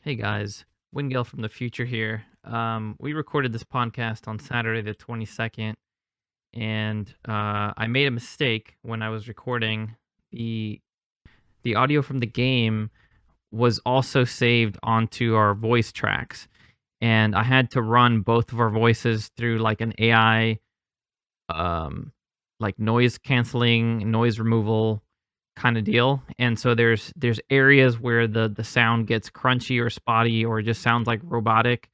Hey guys, Wingale from the future here. We recorded this podcast on Saturday the 22nd, and I made a mistake when I was recording. The the audio from the game was also saved onto our voice tracks, and I had to run both of our voices through like an AI like noise canceling, noise removal kind of deal. And so there's areas where the sound gets crunchy or spotty or just sounds like robotic.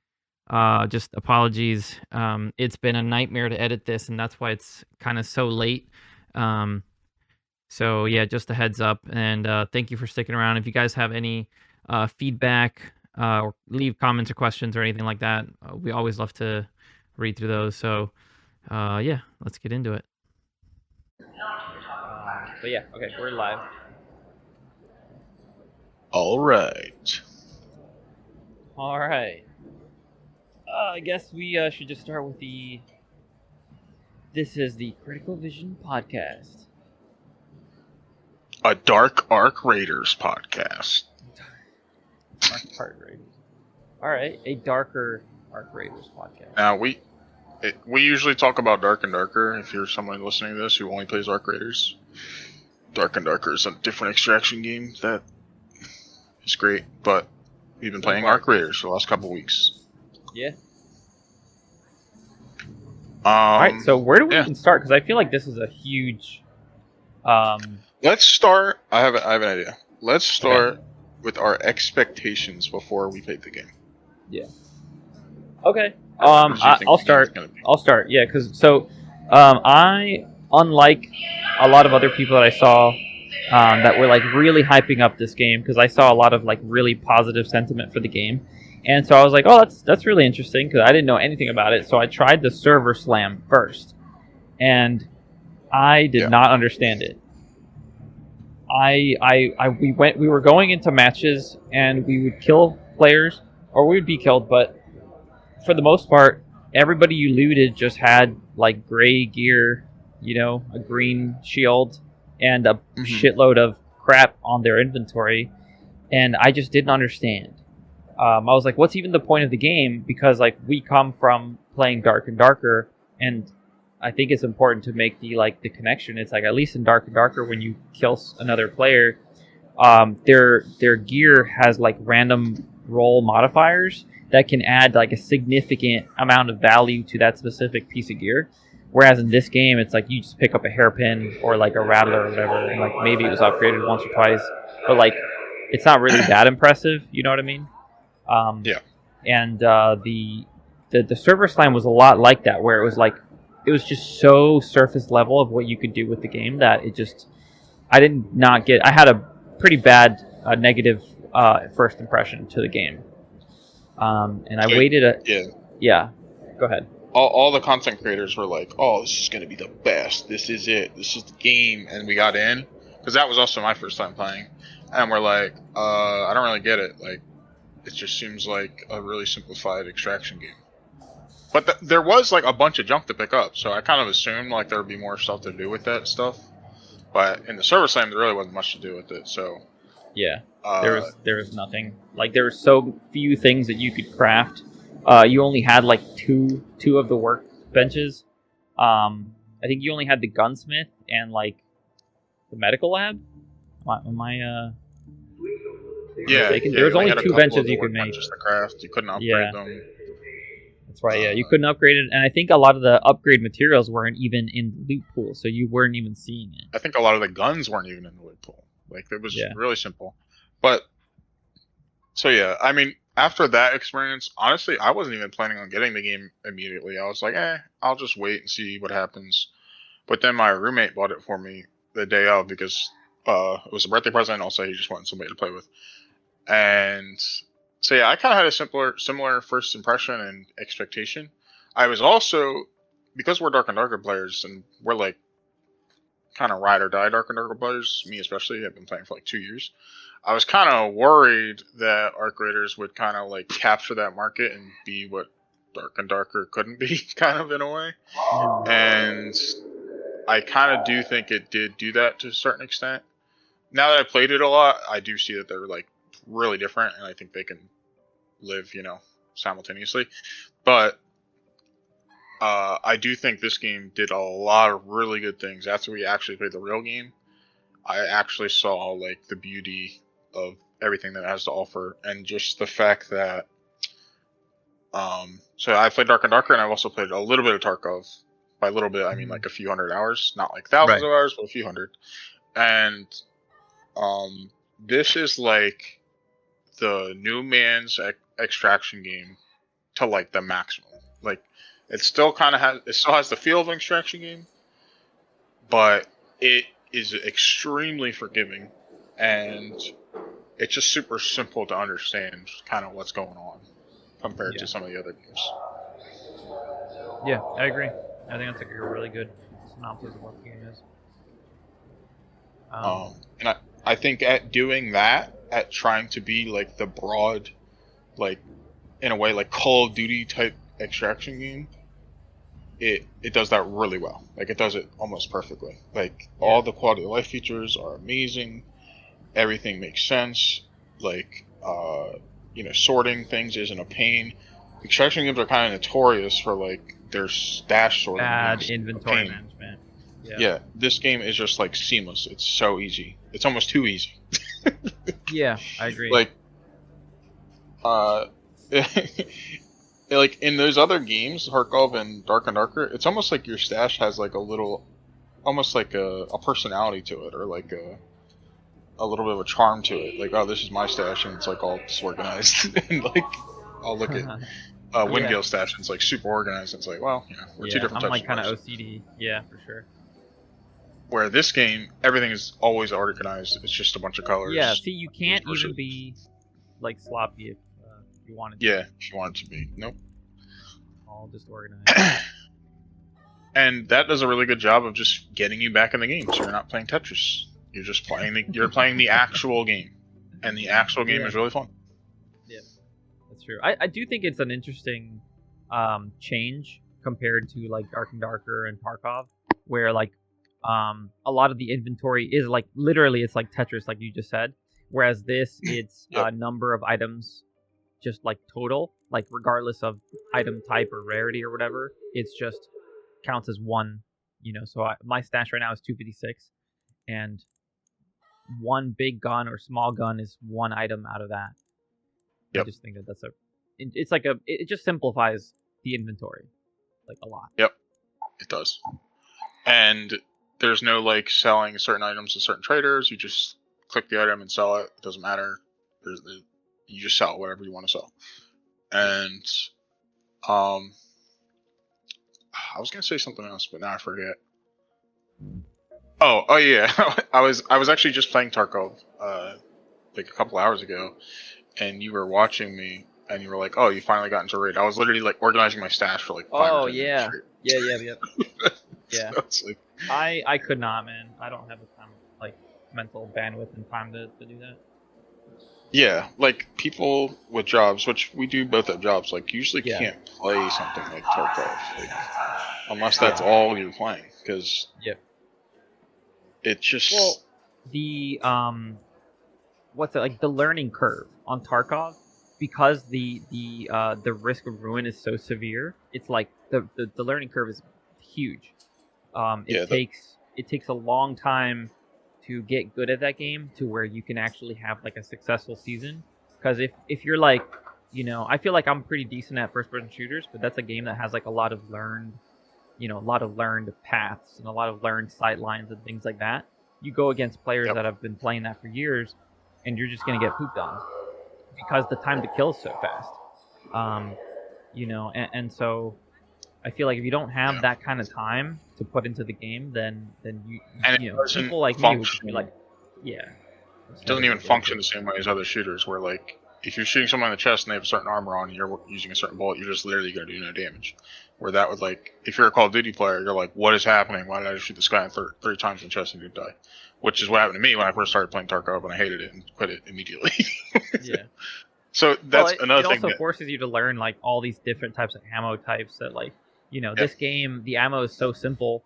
Just apologies. It's been a nightmare to edit this, and that's why it's kind of so late. Um, so yeah, just a heads up, and thank you for sticking around. If you guys have any feedback or leave comments or questions or anything like that, we always love to read through those. So yeah, let's get into it. But yeah, okay, we're live. All right. All right. I guess we should just start with the. This is the Critical Vision podcast. A Dark Arc Raiders podcast. Arc Raiders. All right, a darker Arc Raiders podcast. Now, we usually talk about Dark and Darker. If you're someone listening to this who only plays Arc Raiders, Dark and Darker is a different extraction game that is great, but we've been playing Arc Raiders for the last couple weeks. Yeah. All right, so where do we even start? Because I feel like this is a huge. Let's start. I have an idea. Let's start with our expectations before we play the game. Yeah. Okay. I'll start. I'll start. Yeah, because I, unlike a lot of other people that I saw that were like really hyping up this game, because I saw a lot of like really positive sentiment for the game, and so I was like, oh, that's really interesting because I didn't know anything about it. So I tried the server slam first, and I did not understand it. We were going into matches and we would kill players or we would be killed, but for the most part, everybody you looted just had like gray gear, a green shield, and a shitload of crap on their inventory, and I just didn't understand. I was like, what's even the point of the game? Because like we come from playing Dark and Darker, and I think it's important to make the connection. It's like at least in Dark and Darker, when you kill another player, their gear has like random roll modifiers that can add like a significant amount of value to that specific piece of gear. Whereas in this game, it's like you just pick up a hairpin or like a rattler or whatever, and like maybe it was upgraded once or twice, but like it's not really that impressive. You know what I mean? Yeah. And the server slam was a lot like that, where it was just so surface level of what you could do with the game that I did not get. I had a pretty bad negative first impression to the game, and I waited. Yeah. Go ahead. All the content creators were like, "Oh, this is gonna be the best. This is it. This is the game." And we got in because that was also my first time playing, and we're like, "I don't really get it. Like, it just seems like a really simplified extraction game." But there was like a bunch of junk to pick up, so I kind of assumed like there would be more stuff to do with that stuff. But in the server slam, there really wasn't much to do with it. So yeah, there was nothing. Like there were so few things that you could craft. You only had like two of the workbenches. I think you only had the gunsmith and like the medical lab. Am I yeah, there was only two benches you could make. Just the craft, you couldn't upgrade them. That's right. Yeah, you couldn't upgrade it, and I think a lot of the upgrade materials weren't even in the loot pool, so you weren't even seeing it. I think a lot of the guns weren't even in the loot pool. Like it was really simple. But so yeah, I mean, after that experience, honestly, I wasn't even planning on getting the game immediately. I was like, I'll just wait and see what happens. But then my roommate bought it for me the day of because it was a birthday present. Also, he just wanted somebody to play with. And so yeah, I kind of had a similar first impression and expectation. I was also, because we're Dark and Darker players and we're like kind of ride or die Dark and Darker players, me especially, I've been playing for like 2 years. I was kind of worried that Arc Raiders would kind of like capture that market and be what Dark and Darker couldn't be, kind of in a way. And I kind of do think it did do that to a certain extent. Now that I played it a lot, I do see that they're like really different, and I think they can live, simultaneously. But I do think this game did a lot of really good things. After we actually played the real game, I actually saw like the beauty of everything that it has to offer, and just the fact that so I played Dark and Darker, and I've also played a little bit of Tarkov. By a little bit, I mean like a few hundred hours, not like thousands of hours, but a few hundred. And this is like the new man's extraction game to like the maximum. Like it still has the feel of an extraction game, but it is extremely forgiving, and it's just super simple to understand kind of what's going on compared to some of the other games. Yeah, I agree. I think that's a really good synopsis of what the game is. And I think at doing that, at trying to be like the broad, like in a way like Call of Duty type extraction game, it does that really well. Like it does it almost perfectly. Like all the quality of life features are amazing. Everything makes sense. Like sorting things isn't a pain. Extraction games are kind of notorious for like their stash sorting. Bad inventory management. Yeah, this game is just like seamless. It's so easy. It's almost too easy. Yeah, I agree. Like, like in those other games, Tarkov and Dark and Darker, it's almost like your stash has like a little, almost like a personality to it, or like a little bit of a charm to it. Like, oh, this is my stash, and it's like all disorganized, and like I'll look at Wingale's stash, and it's like super organized. And it's like, well, we're two different types. I'm like kind of OCD, for sure. Where this game, everything is always organized. It's just a bunch of colors. Yeah, see, you can't even be like sloppy if you wanted to. Yeah, if you want it to be. Nope. All just organized. And that does a really good job of just getting you back in the game. So you're not playing Tetris. You're just playing the actual game, and the actual game is really fun. Yeah, that's true. I do think it's an interesting change compared to like Dark and Darker and Tarkov, where like a lot of the inventory is like literally it's like Tetris, like you just said. Whereas this, it's a number of items, just like total, like regardless of item type or rarity or whatever, it's just counts as one. So my stash right now is 256, and one big gun or small gun is one item out of that. I just think that it's like it just simplifies the inventory like a lot. Yep, it does. And there's no like selling certain items to certain traders. You just click the item and sell it. It doesn't matter. You just sell whatever you want to sell. And I was gonna say something else, but now I forget. Oh yeah, I was actually just playing Tarkov like a couple hours ago, and you were watching me, and you were like, "Oh, you finally got into raid." I was literally like organizing my stash for like 5 or 10 minutes straight. Yeah. So like, I could not, man. I don't have the time, like mental bandwidth and time to do that. Yeah, like people with jobs, which we do both have jobs, like usually can't play something like Tarkov, like, unless that's all you're playing, because it just the what's it like the learning curve on Tarkov, because the risk of ruin is so severe. It's like the learning curve is huge. It takes a long time to get good at that game to where you can actually have like a successful season. Because if you're like, I feel like I'm pretty decent at first-person shooters, but that's a game that has like a lot of learned paths and a lot of learned sight lines and things like that. You go against players that have been playing that for years, and you're just gonna get pooped on because the time to kill is so fast. And so I feel like if you don't have that kind of time to put into the game, then people like me would just be like, it doesn't even function the same way as other shooters, where like if you're shooting someone in the chest and they have a certain armor on and you're using a certain bullet, you're just literally going to do no damage. Where that would like, if you're a Call of Duty player, you're like, what is happening? Why did I just shoot this guy 30 times in the chest and he didn't die? Which is what happened to me when I first started playing Tarkov, and I hated it and quit it immediately. So that's another thing. It also forces you to learn like all these different types of ammo types that like, this game, the ammo is so simple,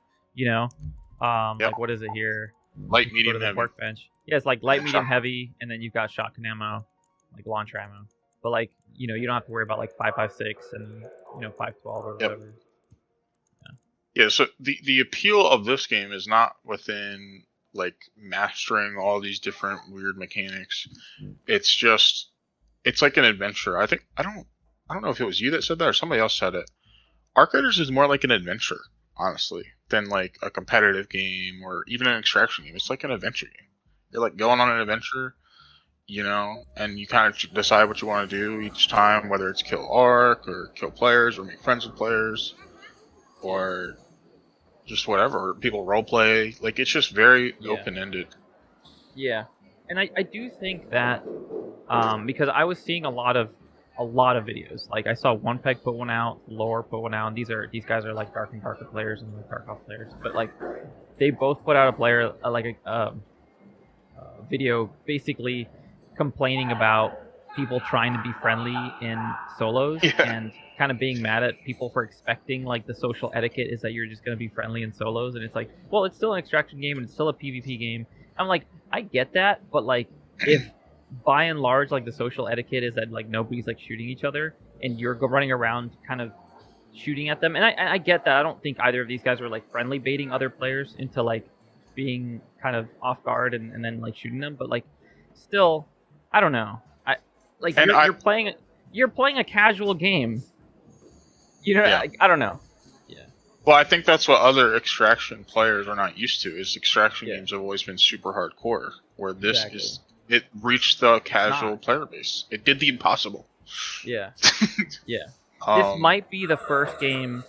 like what is it here? Light, medium, heavy. Workbench. Yeah, it's like light, medium, heavy, and then you've got shotgun ammo, like launcher ammo. but like you don't have to worry about like 556 and 512 or whatever. Yeah. So the appeal of this game is not within like mastering all these different weird mechanics. It's like an adventure. I don't know if it was you that said that or somebody else said it. Arc Raiders is more like an adventure, honestly, than like a competitive game or even an extraction game. It's like an adventure game. You're like going on an adventure, and you kind of decide what you want to do each time, whether it's kill Arc or kill players or make friends with players or just whatever. People roleplay. Like, it's just very open-ended. Yeah. And I do think that because I was seeing a lot of videos. Like I saw One Peg put one out, Lore put one out, and these guys are like Dark and Darker players and like Tarkov players. But like they both put out a video basically complaining about people trying to be friendly in solos and kind of being mad at people for expecting like the social etiquette is that you're just going to be friendly in solos, and it's like, well, it's still an extraction game and it's still a PvP game. I'm like, I get that, but like if by and large like the social etiquette is that like nobody's like shooting each other and you're running around kind of shooting at them, and I get that. I don't think either of these guys were like friendly baiting other players into like being kind of off guard and then like shooting them, but like still, I don't know. You're playing a casual game. I don't know. Yeah. Well, I think that's what other extraction players are not used to. Is extraction games have always been super hardcore, where this it reached the casual player base. It did the impossible. Yeah. Yeah. This might be the first game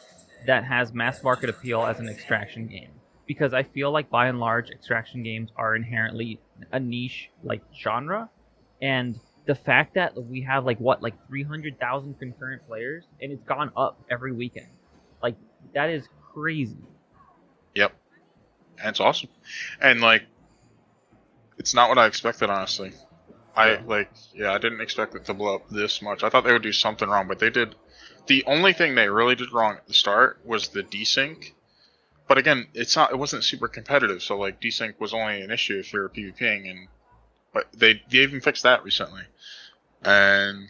that has mass market appeal as an extraction game, because I feel like by and large extraction games are inherently a niche like genre, and the fact that we have like 300,000 concurrent players and it's gone up every weekend, like that is crazy. Yep, and it's awesome, and like it's not what I expected, honestly. I didn't expect it to blow up this much. I thought they would do something wrong, but they did. The only thing they really did wrong at the start was the desync. But again, it wasn't super competitive, so like desync was only an issue if you're PvPing, but they even fixed that recently. And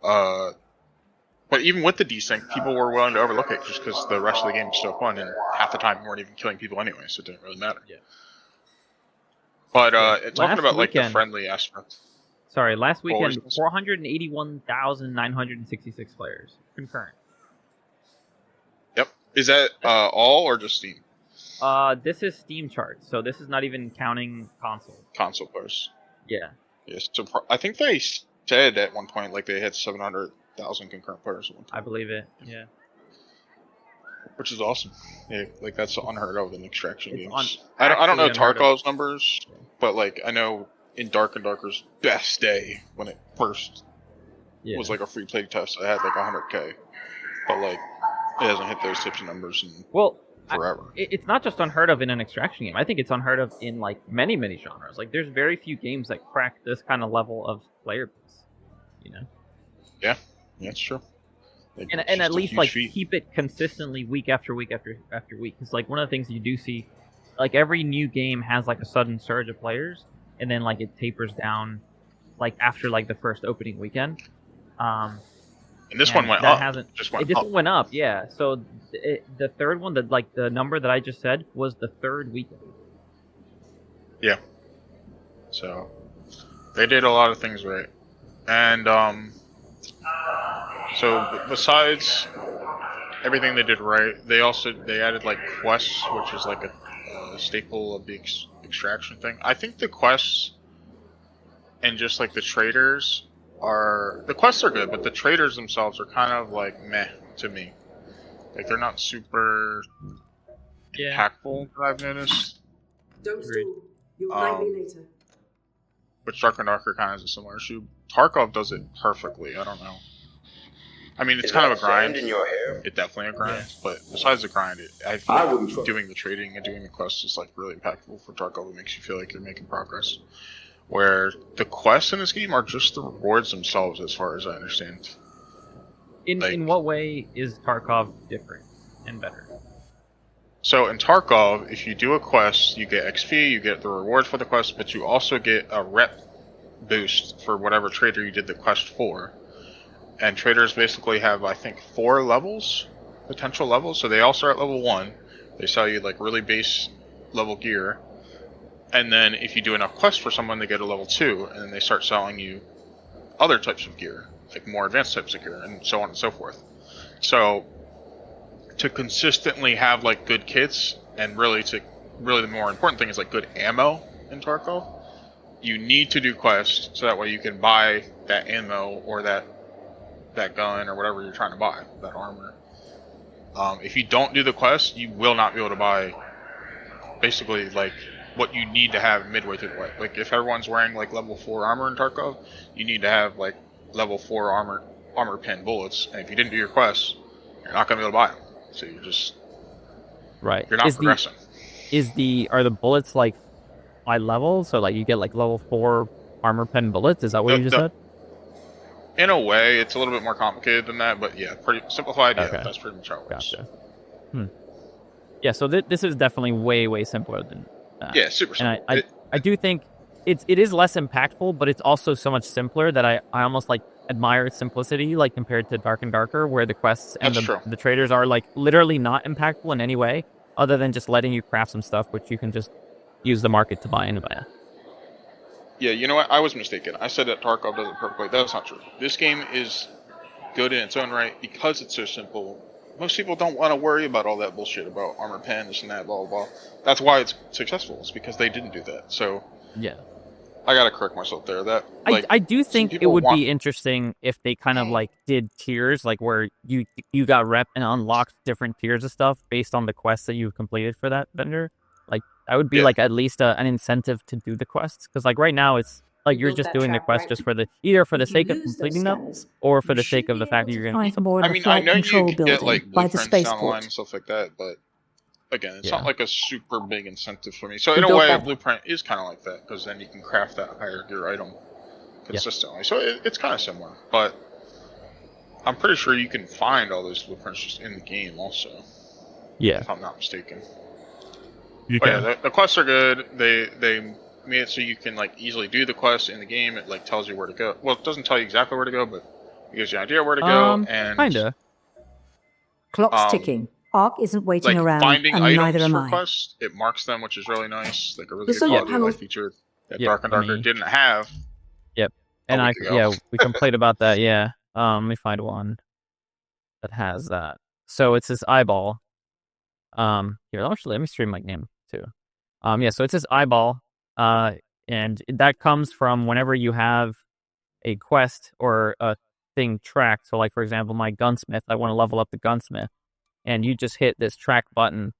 but even with the desync, people were willing to overlook it just because the rest of the game was so fun, and half the time you weren't even killing people anyway, so it didn't really matter. Yeah. But talking about like the friendly aspect. Sorry, last weekend 481,966 players concurrent. Yep. Is that all or just Steam? This is Steam charts, so this is not even counting console. Console players. Yeah. Yes. So I think they said at one point like they had 700,000 concurrent players at one time. I believe it. Yeah. Which is awesome. Yeah, like that's unheard of in extraction games. I don't know Tarkov's numbers, but like I know in Dark and Darker's best day when it first was like a free play test, I had like 100K, but like it hasn't hit those types of numbers in forever. It's not just unheard of in an extraction game. I think it's unheard of in like many genres. Like there's very few games that crack this kind of level of player base. Yeah, that's true. Like, and at least like keep it consistently week after week after week. Because like one of the things you do see, like every new game has like a sudden surge of players, and then like it tapers down, like after like the first opening weekend. And this one went up. This one went up, yeah. So the third one, the number that I just said was the third weekend. Yeah. So they did a lot of things right, and so besides everything they did right, they added like quests, which is like a staple of the extraction thing. I think the quests and just like the traders the quests are good, but the traders themselves are kind of like meh to me. Like they're not super impactful that I've noticed. Don't stall. You'll find me later. Which Dark and Darker kind of has a similar issue. Tarkov does it perfectly. I don't know. I mean, it's kind of a grind. It's definitely a grind, but besides the grind, I think doing the trading and doing the quests is like really impactful for Tarkov. It makes you feel like you're making progress. Where the quests in this game are just the rewards themselves, as far as I understand. In what way is Tarkov different and better? So in Tarkov, if you do a quest, you get XP, you get the reward for the quest, but you also get a rep boost for whatever trader you did the quest for. And traders basically have, I think, 4 levels, potential levels. So they all start at level 1. They sell you like really base level gear. And then if you do enough quests for someone, they get a level 2, and then they start selling you other types of gear, like more advanced types of gear, and so on and so forth. So to consistently have like good kits, and really the more important thing is like good ammo in Tarkov, you need to do quests so that way you can buy that ammo or that gun or whatever you're trying to buy, that armor. If you don't do the quest, you will not be able to buy basically like what you need to have midway through the way. Like if everyone's wearing like level 4 armor in Tarkov, you need to have like level 4 armor pen bullets, and if you didn't do your quests, you're not gonna be able to buy them. So you're just you're not progressing. Are the bullets like by level? So like you get like level 4 armor pen bullets? Is that what you just said? In a way, it's a little bit more complicated than that, but yeah, pretty simplified. Yeah, that's pretty much how it works. Gotcha. Yeah, so this is definitely way simpler than that. Yeah, super simple. And I do think it is less impactful, but it's also so much simpler that I almost like admire its simplicity, like compared to Dark and Darker, where the quests and the traders are like literally not impactful in any way, other than just letting you craft some stuff, which you can just use the market to buy and buy. Yeah, you know what? I was mistaken. I said that Tarkov does it perfectly. That's not true. This game is good in its own right because it's so simple. Most people don't want to worry about all that bullshit about armor pen, this and that, blah, blah, blah. That's why it's successful. It's because they didn't do that. So, yeah. I gotta correct myself there. That I do think it would be interesting if they kind of like did tiers, like where you got rep and unlocked different tiers of stuff based on the quests that you've completed for that vendor. Like that would be like at least an incentive to do the quests, because like right now it's like you're just doing the quest just for either for the sake of completing them or for the sake of the fact that you're gonna. I mean, I know you can get like blueprints down the line and stuff like that, but again, it's not like a super big incentive for me. So in a way, a blueprint is kind of like that, because then you can craft that higher gear item consistently. So it's kind of similar, but I'm pretty sure you can find all those blueprints just in the game also. Yeah, if I'm not mistaken. Yeah, the quests are good. They made it so you can like easily do the quests in the game. It like tells you where to go. Well, it doesn't tell you exactly where to go, but it gives you an idea where to go. And kinda. Clock's ticking. Ark isn't waiting like around, finding and items neither am for I. quests, it marks them, which is really nice. Like a really Just good on your quality of life panel. feature that Dark and Darker didn't have. Yep. And we complained about that. Yeah. Let me find one that has that. So it's this eyeball. Here, actually, let me stream my name too. Yeah. So it's this eyeball. And that comes from whenever you have a quest or a thing tracked. So, like for example, my gunsmith. I want to level up the gunsmith, and you just hit this track button,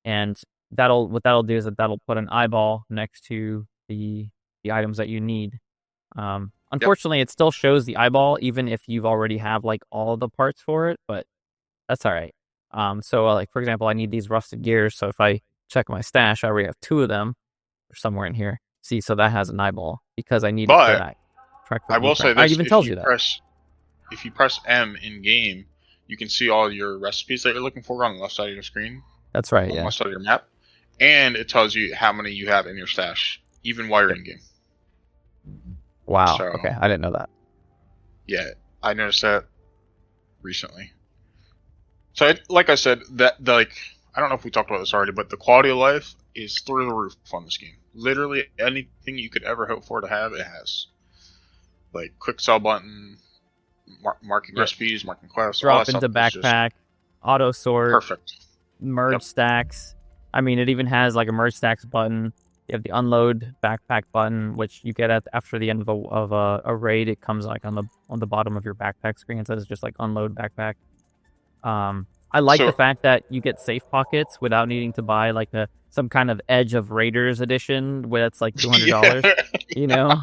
and what that'll do is that'll put an eyeball next to the items that you need. Unfortunately, it still shows the eyeball even if you've already have like all of the parts for it, but that's all right. So like for example, I need these rusted gears. So if I check my stash, I already have 2 of them somewhere in here. See, so that has an eyeball because I need it for that. I will say this: it even tells you that. If you press M in game, you can see all your recipes that you're looking for on the left side of your screen. That's right. On the left side of your map, and it tells you how many you have in your stash, even while you're in game. Wow. So, okay, I didn't know that. Yeah, I noticed that recently. So, like I said, I don't know if we talked about this already, but the quality of life is through the roof on this game. Literally anything you could ever hope for to have, it has. Like quick sell button, marking recipes, marking quests. Drop into backpack, auto sort, perfect. Merge stacks. I mean, it even has like a merge stacks button. You have the unload backpack button, which you get after the end of a raid. It comes like on the bottom of your backpack screen. It says just like unload backpack. I like the fact that you get safe pockets without needing to buy like some kind of Edge of Raiders edition where it's like $200. Yeah. You know,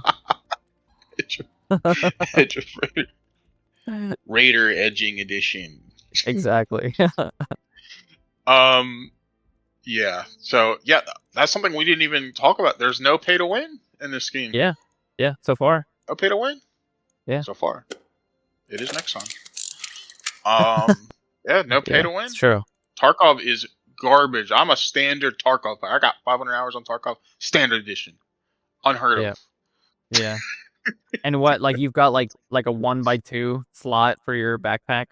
Edge of Raider edging edition. Exactly. Yeah. So yeah, that's something we didn't even talk about. There's no pay to win in this game. Yeah. So far. No pay to win. Yeah. So far, it is next time. Yeah, no pay to win. It's true. Tarkov is garbage. I'm a standard Tarkov player. I got 500 hours on Tarkov, standard edition. Unheard of. Yeah. And what, like, you've got like a 1x2 slot for your backpack,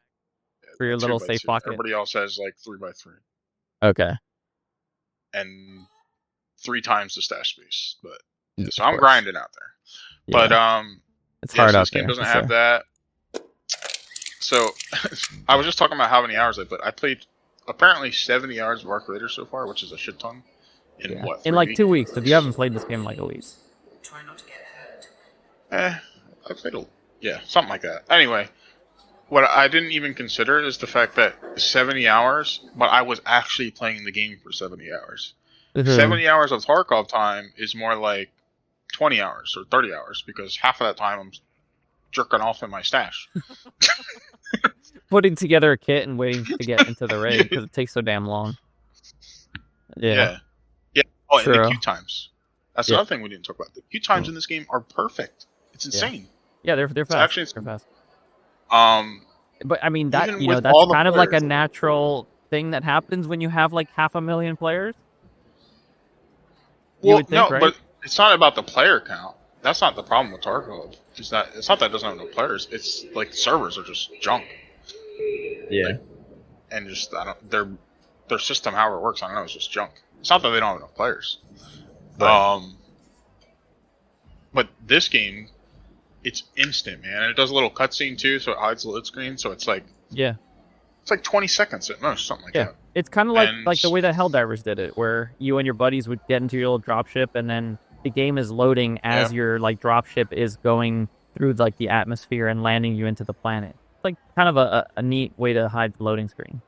for your little 2x2. safe pocket. Everybody else has like 3x3. Okay. And 3 times the stash space. But Yeah, so of I'm course. grinding out there. Yeah. But It's hard so out this game there. doesn't for have sure. that. So I was just talking about how many hours I played. I played apparently 70 hours of Arc Raiders so far, which is a shit ton. In Yeah. what? In 3 like weeks? 2 weeks. If you haven't played this game in like a week. Try not to get hurt. I played something like that. Anyway, what I didn't even consider is the fact that 70 hours, but I was actually playing the game for 70 hours. 70 hours of Tarkov time is more like 20 hours or 30 hours because half of that time I'm jerking off in my stash. Putting together a kit and waiting to get into the raid because it takes so damn long. Yeah. Oh, and the True. queue times. That's Yeah. another thing we didn't talk about. The queue times in this game are perfect. It's insane. Yeah, they're fast. actually- they're fast. But I mean that even with that's all the kind of like a players- natural thing that happens when you have like 500,000 players. well, would think, no, right? but it's not about the player count. That's not the problem with Tarkov. It's not that it doesn't have no players. It's like the servers are just junk. Yeah. And just their system, how it works, I don't know, it's just junk. It's not that they don't have enough players. Right. But this game, it's instant, man. And it does a little cutscene too, so it hides the load screen. So it's like Yeah. 20 seconds at most, something like Yeah. that. It's kind of like And- the way that Helldivers did it, where you and your buddies would get into your little dropship, and then the game is loading as your like dropship is going through like the atmosphere and landing you into the planet. It's like kind of a neat way to hide the loading screen.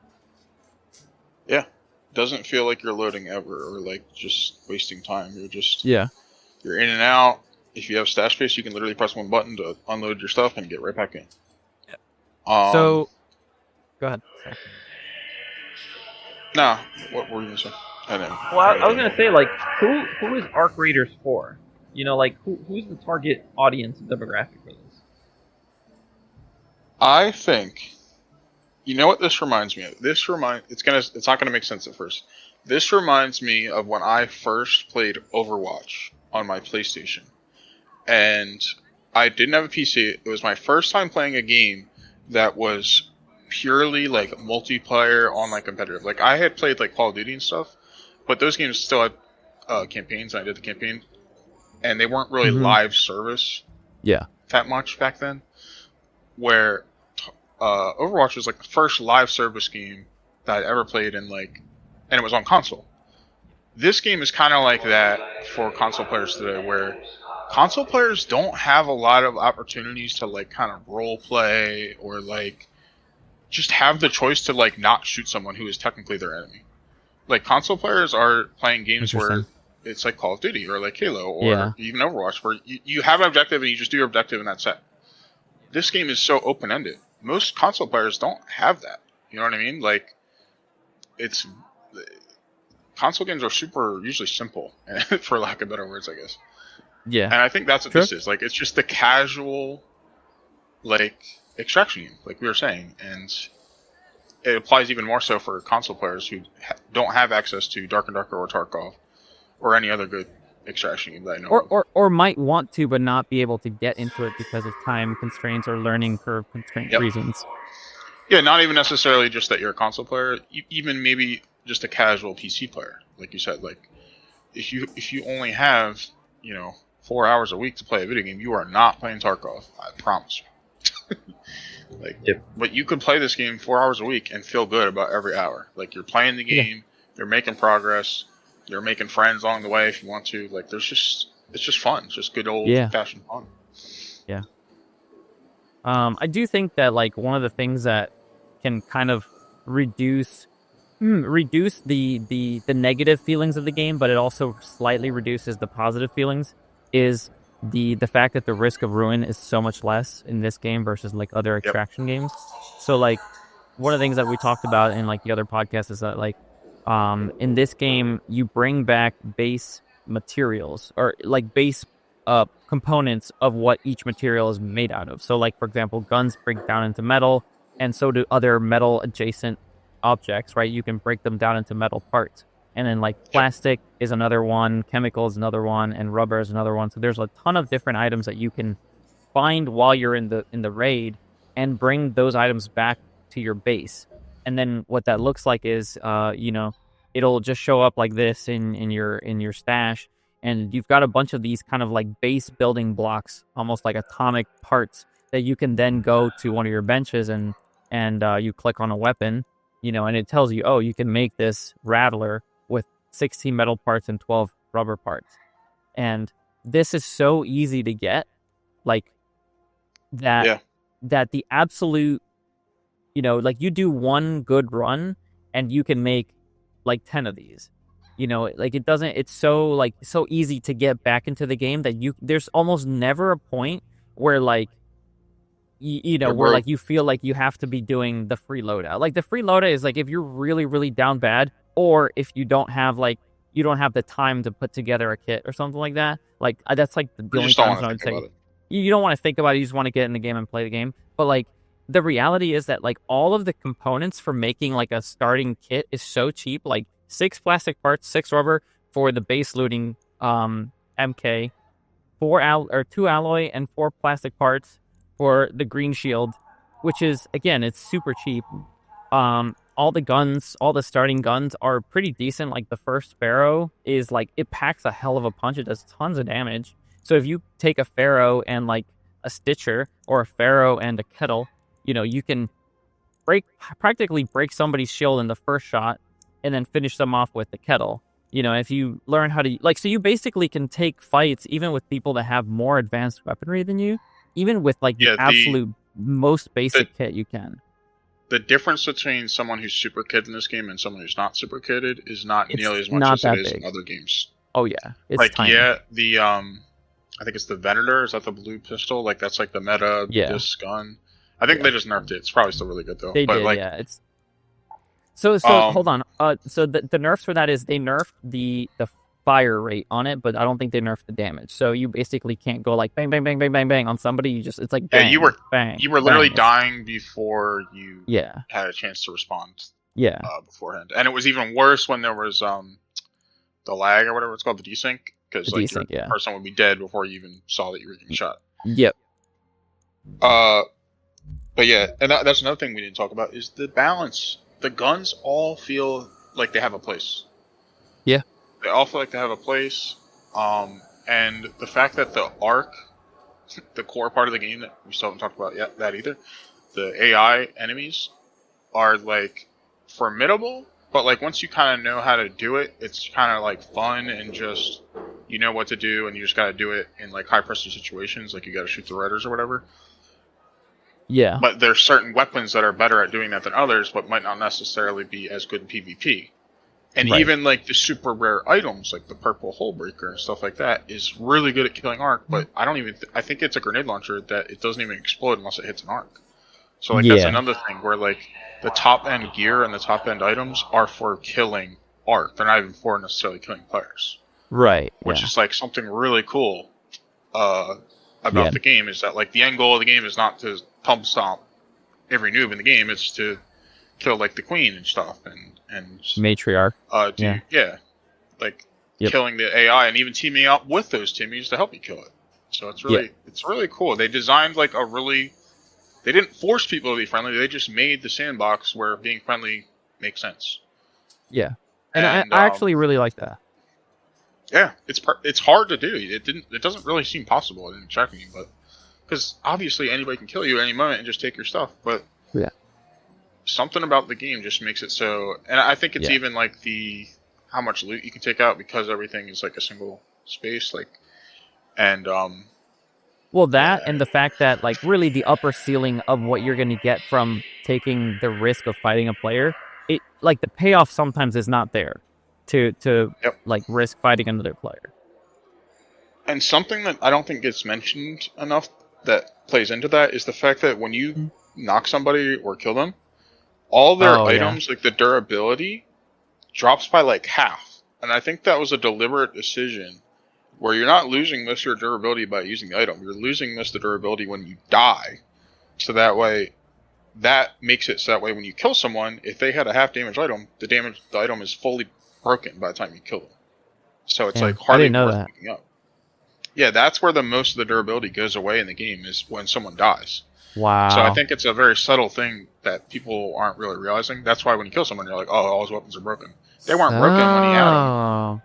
Yeah. Doesn't feel like you're loading ever or like just wasting time. Yeah. You're in and out. If you have stash space, you can literally press one button to unload your stuff and get right back in. So, go ahead. Sorry. Nah, what were you gonna say? I didn't. Well, I was gonna say, like, who is Arc Raiders for? You know, like, who's the target audience and demographic for this? I think, you know what this reminds me of? It's not gonna make sense at first. This reminds me of when I first played Overwatch on my PlayStation, and I didn't have a PC. It was my first time playing a game that was purely like multiplayer online competitive. Like I had played like Call of Duty and stuff, but those games still had campaigns. And I did the campaign, and they weren't really live service. Yeah. That much back then. Where Overwatch was like the first live service game that I'd ever played and it was on console. This game is kind of like that for console players today, where console players don't have a lot of opportunities to like kind of role play or like just have the choice to like not shoot someone who is technically their enemy. Like console players are playing games where it's like Call of Duty or like Halo or even Overwatch, where you have an objective and you just do your objective and that's it. This game is so open-ended. Most console players don't have that. You know what I mean? Like, console games are usually simple, for lack of better words, I guess. Yeah. And I think that's what this is. Like, it's just the casual, like, extraction game, like we were saying. And it applies even more so for console players who don't have access to Dark and Darker or Tarkov or any other good extraction game that I know of. Or might want to, but not be able to get into it because of time constraints or learning curve constraint reasons. Yeah, not even necessarily just that you're a console player, even maybe just a casual PC player. Like you said, like if you only have, 4 hours a week to play a video game, you are not playing Tarkov. I promise you. But you could play this game 4 hours a week and feel good about every hour. Like you're playing the game, you're making progress, you're making friends along the way if you want to. Like it's just fun. It's just good old fashioned fun. Yeah. I do think that like one of the things that can kind of reduce the negative feelings of the game, but it also slightly reduces the positive feelings, is the fact that the risk of ruin is so much less in this game versus like other extraction games. So like one of the things that we talked about in like the other podcast is that like in this game you bring back base materials or like base components of what each material is made out of. So like for example, guns break down into metal, and so do other metal adjacent objects, right? You can break them down into metal parts. And then like plastic is another one, chemical is another one, and rubber is another one. So there's a ton of different items that you can find while you're in the raid and bring those items back to your base. And then what that looks like is, it'll just show up like this in your stash, and you've got a bunch of these kind of like base building blocks, almost like atomic parts that you can then go to one of your benches and you click on a weapon, and it tells you, oh, you can make this rattler with 16 metal parts and 12 rubber parts. And this is so easy to get, like that the absolute, like you do one good run and you can make like 10 of these. Like it's so easy to get back into the game that there's almost never a point where like where like you feel like you have to be doing the free loadout. Like the free loadout is like if you're really, really down bad, or if you don't have the time to put together a kit or something like that. Like that's like the only time I would say you don't want to think about it. You just want to get in the game and play the game. But like the reality is that like all of the components for making like a starting kit is so cheap. Like 6 plastic parts, 6 rubber for the base looting MK, 2 alloy and 4 plastic parts for the green shield, which is, again, it's super cheap. All the guns, all the starting guns are pretty decent. Like the first Pharaoh is like, it packs a hell of a punch. It does tons of damage. So if you take a Pharaoh and like a Stitcher, or a Pharaoh and a Kettle, you can practically break somebody's shield in the first shot and then finish them off with the Kettle. If you learn how to, like, so you basically can take fights even with people that have more advanced weaponry than you, even with like the absolute most basic kit you can. The difference between someone who's super kitted in this game and someone who's not super kitted is not nearly as much as it is in other games. Oh yeah, it's like tiny. the I think it's the Venator. Is that the blue pistol? Like that's like the meta disc gun. I think they just nerfed it. It's probably still really good though. They did, like, yeah. It's so hold on. So the nerfs for that is they nerfed the fire rate on it, but I don't think they nerfed the damage. So you basically can't go like bang bang bang bang bang bang on somebody. It's like bang, you were bang. You were literally dying before you had a chance to respond. Yeah. Beforehand, and it was even worse when there was the lag or whatever it's called, the desync, because like your person would be dead before you even saw that you were getting shot. Yep. But yeah, and that's another thing we didn't talk about is the balance. The guns all feel like they have a place. Yeah. They all feel like they have a place. And the fact that the arc, the core part of the game that we still haven't talked about yet, that either, the AI enemies are like formidable, but like once you kind of know how to do it, it's kind of like fun and just you know what to do, and you just got to do it in like high pressure situations, like you got to shoot the raiders or whatever. Yeah. But there's certain weapons that are better at doing that than others, but might not necessarily be as good in PvP. And even like the super rare items, like the purple hole breaker and stuff like that, is really good at killing arc. But I don't even. I think it's a grenade launcher that it doesn't even explode unless it hits an arc. So like that's another thing where like the top end gear and the top end items are for killing arc. They're not even for necessarily killing players. Right. Which is like something really cool about the game, is that like the end goal of the game is not to pump stomp every noob in the game. It's to kill like the queen and stuff and matriarch. Killing the AI and even teaming up with those teammates to help you kill it. So it's really cool. They designed like they didn't force people to be friendly. They just made the sandbox where being friendly makes sense. Yeah, and I actually really like that. Yeah, it's hard to do. It doesn't really seem possible. It didn't check me, but because obviously anybody can kill you at any moment and just take your stuff. But something about the game just makes it so. And I think it's even like how much loot you can take out, because everything is like a single space. And the fact that like really the upper ceiling of what you're going to get from taking the risk of fighting a player, it like the payoff sometimes is not there to like risk fighting another player. And something that I don't think gets mentioned enough that plays into that is the fact that when you knock somebody or kill them, all their items, like the durability, drops by like half. And I think that was a deliberate decision where you're not losing most of your durability by using the item. You're losing most of the durability when you die. So that way, that makes it so that way when you kill someone, if they had a half damage item, the item is fully broken by the time you kill them. So it's like hardly worth picking up. Yeah, that's where the most of the durability goes away in the game is when someone dies. Wow. So I think it's a very subtle thing that people aren't really realizing. That's why when you kill someone, you're like, oh, all his weapons are broken. They weren't broken when he had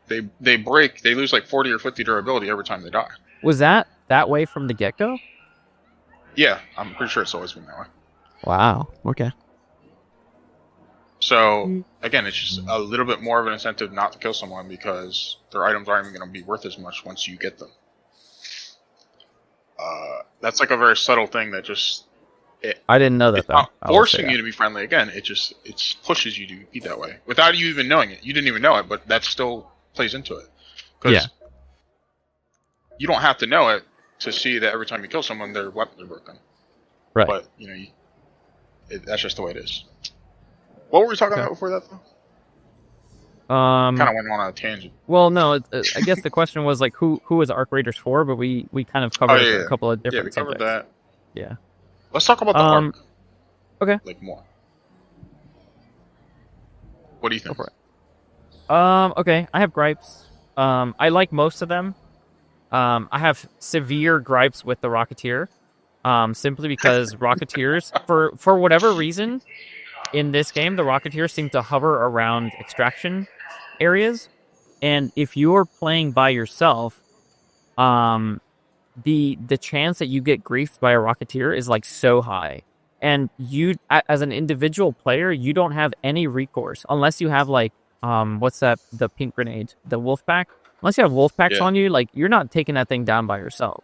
them. They break. They lose like 40 or 50 durability every time they die. Was that way from the get-go? Yeah, I'm pretty sure it's always been that way. Wow. Okay. So again, it's just a little bit more of an incentive not to kill someone because their items aren't even going to be worth as much once you get them. That's like a very subtle thing that just. I didn't know that. It's though. not forcing you to be friendly. Again, it pushes you to be that way without you even knowing it. You didn't even know it, but that still plays into it. Yeah. You don't have to know it to see that every time you kill someone, their weapons are broken. Right. But that's just the way it is. What were we talking about before that, though? Kind of went on a tangent. Well, no, I guess the question was like, who is Arc Raiders for? But we kind of covered a couple of different. Yeah, we covered that. Yeah. Let's talk about the Arc. Okay. Like more. What do you think? Go for it. Okay, I have gripes. I like most of them. I have severe gripes with the Rocketeer. Simply because Rocketeers, for whatever reason, in this game, the Rocketeers seem to hover around extraction areas, and if you're playing by yourself, the chance that you get griefed by a Rocketeer is like so high, and you as an individual player, you don't have any recourse unless you have like what's that, the pink grenade, the wolf pack. Unless you have wolf packs on you, like you're not taking that thing down by yourself.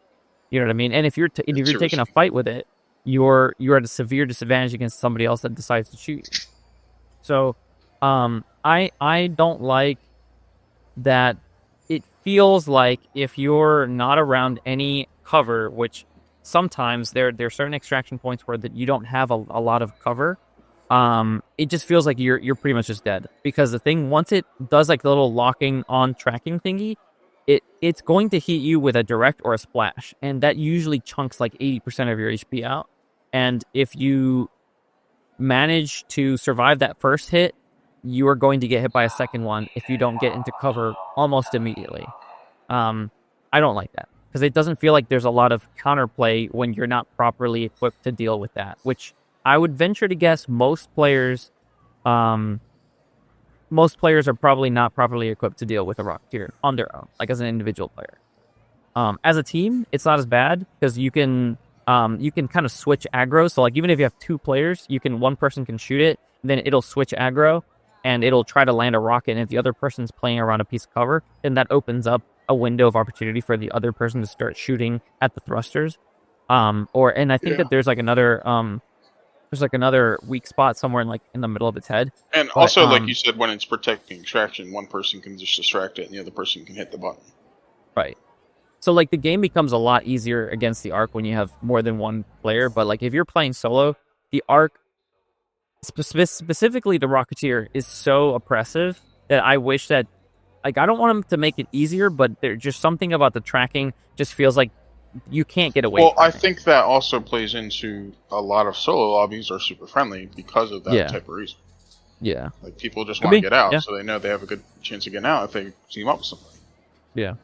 You know what I mean? And if you're taking a fight with it, you're at a severe disadvantage against somebody else that decides to shoot you. So, I don't like that. It feels like if you're not around any cover, which sometimes there are certain extraction points where that you don't have a lot of cover. It just feels like you're pretty much just dead, because the thing, once it does like the little locking on tracking thingy, it's going to hit you with a direct or a splash, and that usually chunks like 80% of your HP out. And if you manage to survive that first hit, you are going to get hit by a second one if you don't get into cover almost immediately. I don't like that, because it doesn't feel like there's a lot of counterplay when you're not properly equipped to deal with that, which I would venture to guess most players are probably not properly equipped to deal with a Rocketeer on their own, like as an individual player. As a team, it's not as bad, because you can kind of switch aggro. So like even if you have two players, one person can shoot it, then it'll switch aggro, and it'll try to land a rocket. And if the other person's playing around a piece of cover, then that opens up a window of opportunity for the other person to start shooting at the thrusters. And I think that there's like another weak spot somewhere in the middle of its head. And also, like you said, when it's protecting extraction, one person can just distract it and the other person can hit the button. Right. So like the game becomes a lot easier against the Arc when you have more than one player. But like if you're playing solo, the Arc, specifically the Rocketeer, is so oppressive that I wish that, like, I don't want them to make it easier, but there's just something about the tracking just feels like you can't get away. Well, I think that also plays into a lot of solo lobbies are super friendly because of that type of reason. Yeah. Like people just want to get out, so they know they have a good chance of getting out if they team up with somebody. Yeah.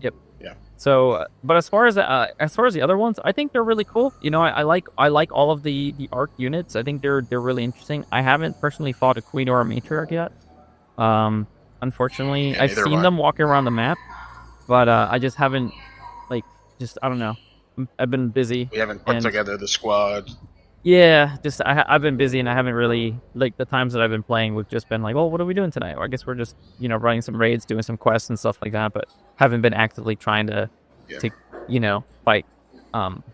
Yep. Yeah. So, but as far as the other ones, I think they're really cool. You know, I like all of the Arc units. I think they're really interesting. I haven't personally fought a Queen or a Matriarch yet. Unfortunately, I've seen them walking around the map, but I just haven't, I don't know. I've been busy. We haven't put together the squad. Yeah, just I've been busy, and I haven't really, like, the times that I've been playing, we've just been like, well, what are we doing tonight? Or I guess we're just, running some raids, doing some quests and stuff like that, but haven't been actively trying to fight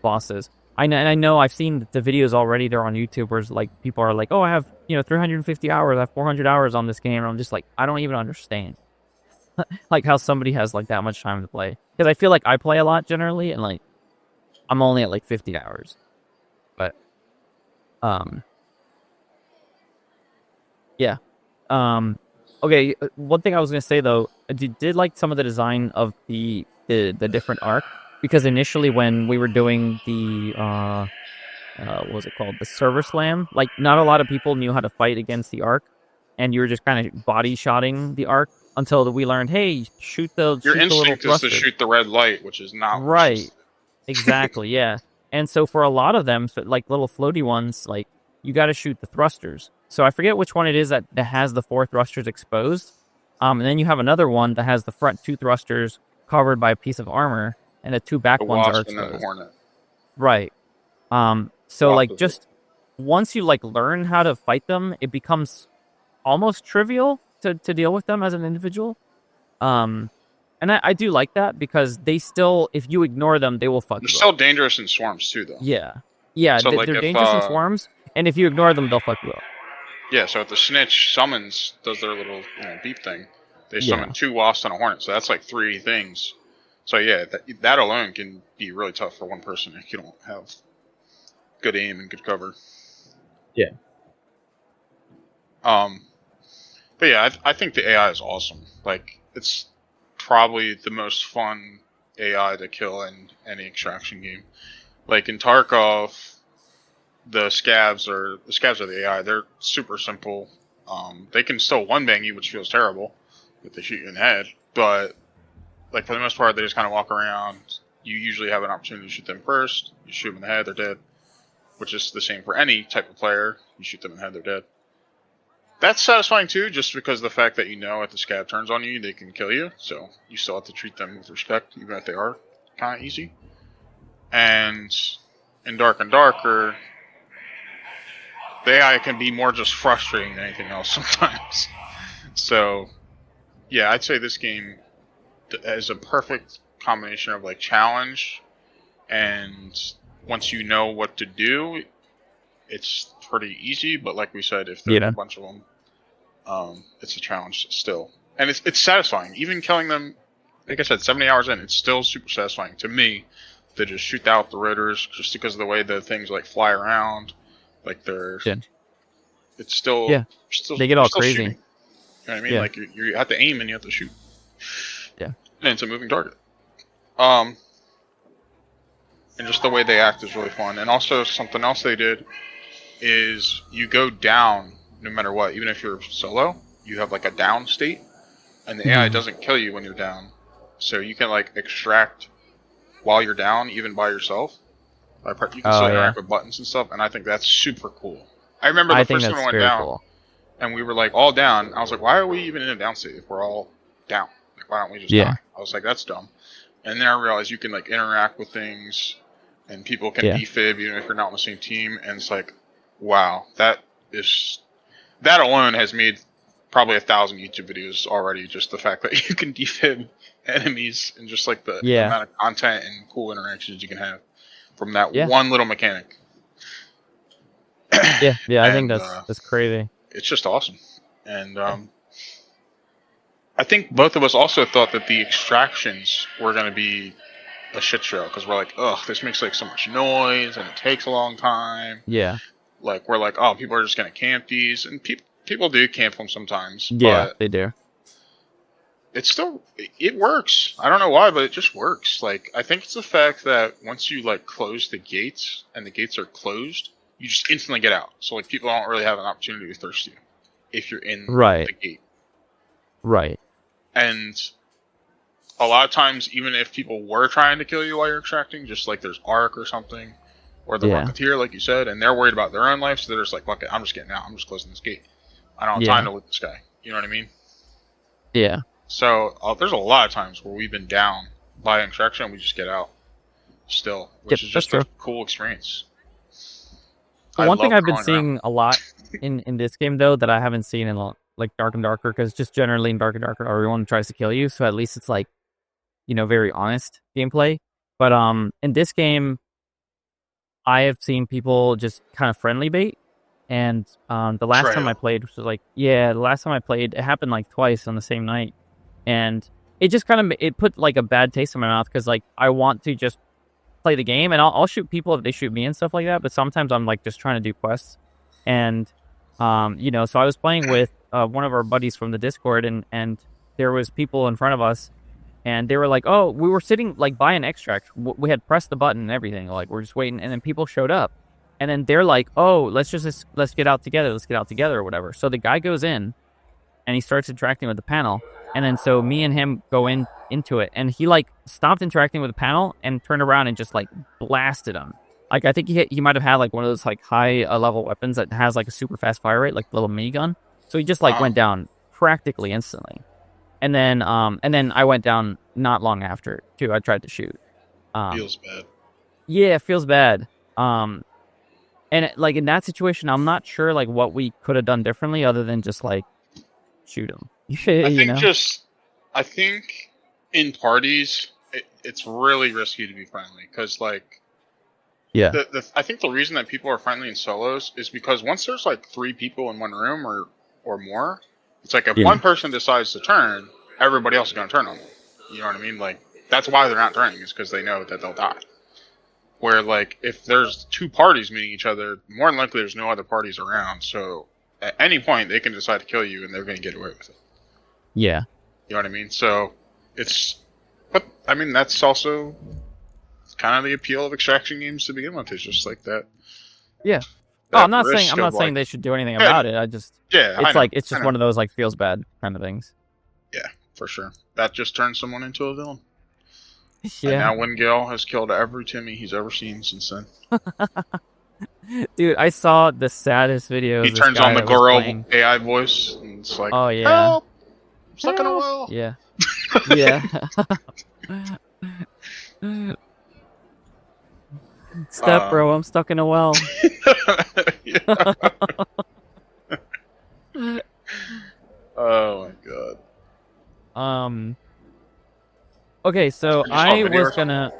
bosses. I know I've seen the videos already. They're on YouTube where like people are like, oh, I have 350 hours, I have 400 hours on this game, and I'm just like, I don't even understand like how somebody has like that much time to play, because I feel like I play a lot generally, and like I'm only at like 50 hours. But yeah. Okay, one thing I was gonna say though, I did like some of the design of the different Arc. Because initially when we were doing the, what was it called? The Server Slam, like not a lot of people knew how to fight against the Arc, and you were just kind of body shotting the Arc until we learned, hey, shoot the Your little instinct is to thrusters. shoot the red light, which is not Right. Exactly, yeah. And so for a lot of them, so like little floaty ones, like you got to shoot the thrusters. So I forget which one it is that has the 4 thrusters exposed. And then you have another one that has the front 2 thrusters covered by a piece of armor, and the 2 back the ones are Wasp and then the exposed. Hornet. Right. So Wasp like is just once you like learn how to fight them, it becomes almost trivial to deal with them as an individual. And I do like that because they still, if you ignore them, they will fuck They're you still up. dangerous in swarms too, though. Yeah, So, like, they're if, dangerous in swarms, and if you ignore them, they'll fuck you up. Yeah, so if the Snitch summons, does their little beep thing, they summon 2 Wasps and a Hornet, so that's like 3 things. So yeah, that alone can be really tough for one person if you don't have good aim and good cover. Yeah. But yeah, I think the AI is awesome. Like, it's probably the most fun AI to kill in any extraction game. Like in Tarkov, the scabs are the AI. They're super simple. They can still one bang you, which feels terrible if they shoot you in the head. But like for the most part, they just kind of walk around. You usually have an opportunity to shoot them first. You shoot them in the head, they're dead. Which is the same for any type of player. You shoot them in the head, they're dead. That's satisfying too, just because the fact that you know if the scab turns on you, they can kill you. So you still have to treat them with respect, even if they are kind of easy. And in Dark and Darker, the AI can be more just frustrating than anything else sometimes. So, yeah, I'd say this game is a perfect combination of like challenge, and once you know what to do, it's pretty easy. But like we said, if there's a bunch of them, it's a challenge still, and it's satisfying. Even killing them, like I said, 70 hours in, it's still super satisfying to me to just shoot out the rotors, just because of the way the things like fly around. Like they're, it's still, they get all crazy. Shooting. You know what I mean? Yeah. Like you have to aim and you have to shoot. Yeah. And it's a moving target. And just the way they act is really fun. And also something else they did is you go down no matter what. Even if you're solo, you have like a down state, and the AI doesn't kill you when you're down. So you can like extract while you're down, even by yourself. You can still interact with buttons and stuff, and I think that's super cool. I remember the first time I went down, and we were like all down. I was like, why are we even in a down state if we're all down? Like, why don't we just die? I was like, that's dumb. And then I realized you can like interact with things, and people can defib even if you're not on the same team. And it's like, wow, that alone has made probably 1,000 YouTube videos already. Just the fact that you can defib enemies and just like the amount of content and cool interactions you can have from that one little mechanic. I think that's crazy. It's just awesome. And I think both of us also thought that the extractions were going to be a shit show, because we're like, ugh, this makes like so much noise and it takes a long time. Yeah. Like we're like, oh, people are just going to camp these, and people do camp them sometimes. Yeah, they do. It's still, it works. I don't know why, but it just works. Like, I think it's the fact that once you like close the gates and the gates are closed, you just instantly get out. So like people don't really have an opportunity to thirst you if you're in the gate. Right. And a lot of times, even if people were trying to kill you while you're extracting, just like there's Ark or something, or the Rocketeer, like you said, and they're worried about their own life, so they're just like, fuck it, I'm just getting out. I'm just closing this gate. I don't have time to loot this guy. You know what I mean? Yeah. So there's a lot of times where we've been down by extraction and we just get out still, which is just a cool experience. One thing I've been seeing a lot in this game, though, that I haven't seen in like Dark and Darker, because just generally in Dark and Darker, everyone tries to kill you, so at least it's like, very honest gameplay. But in this game, I have seen people just kind of friendly bait. And the last time I played was like, the last time I played, it happened like twice on the same night. And it just kind of, it put like a bad taste in my mouth, because like I want to just play the game, and I'll shoot people if they shoot me and stuff like that. But sometimes I'm like just trying to do quests. And, so I was playing with one of our buddies from the Discord, and there was people in front of us, and they were like, oh, we were sitting like by an extract. We had pressed the button and everything. Like we're just waiting. And then people showed up. And then they're like, oh, let's get out together. Let's get out together or whatever. So the guy goes in, and he starts interacting with the panel. And then so me and him go into it, and he like stopped interacting with the panel and turned around and just like blasted him. Like I think he might have had like one of those like high level weapons that has like a super fast fire rate, like the little minigun. So he just like went down practically instantly. And then I went down not long after too. I tried to shoot. Feels bad. Yeah, it feels bad. And like in that situation, I'm not sure like what we could have done differently other than just like shoot him. I think in parties, it's really risky to be friendly because like. Yeah. I think the reason that people are friendly in solos is because once there's like 3 people in one room or more, it's like if one person decides to turn, everybody else is going to turn on them. You know what I mean? Like that's why they're not turning is because they know that they'll die. Where like if there's 2 parties meeting each other, more than likely there's no other parties around. So at any point they can decide to kill you and they're going to get away with it. Yeah. You know what I mean? So but I mean that's also kind of the appeal of extraction games to begin with. Is just like that. Yeah. I'm not saying they should do anything about it. It's just one of those like feels bad kind of things. Yeah, for sure. That just turns someone into a villain. Yeah. And now Wingale has killed every Timmy he's ever seen since then. Dude, I saw the saddest video. He turns on the Goro AI voice, and it's like, oh yeah, help! I'm stuck in a well. Yeah. Yeah. Step bro, I'm stuck in a well. Oh my god. Okay, so I was gonna.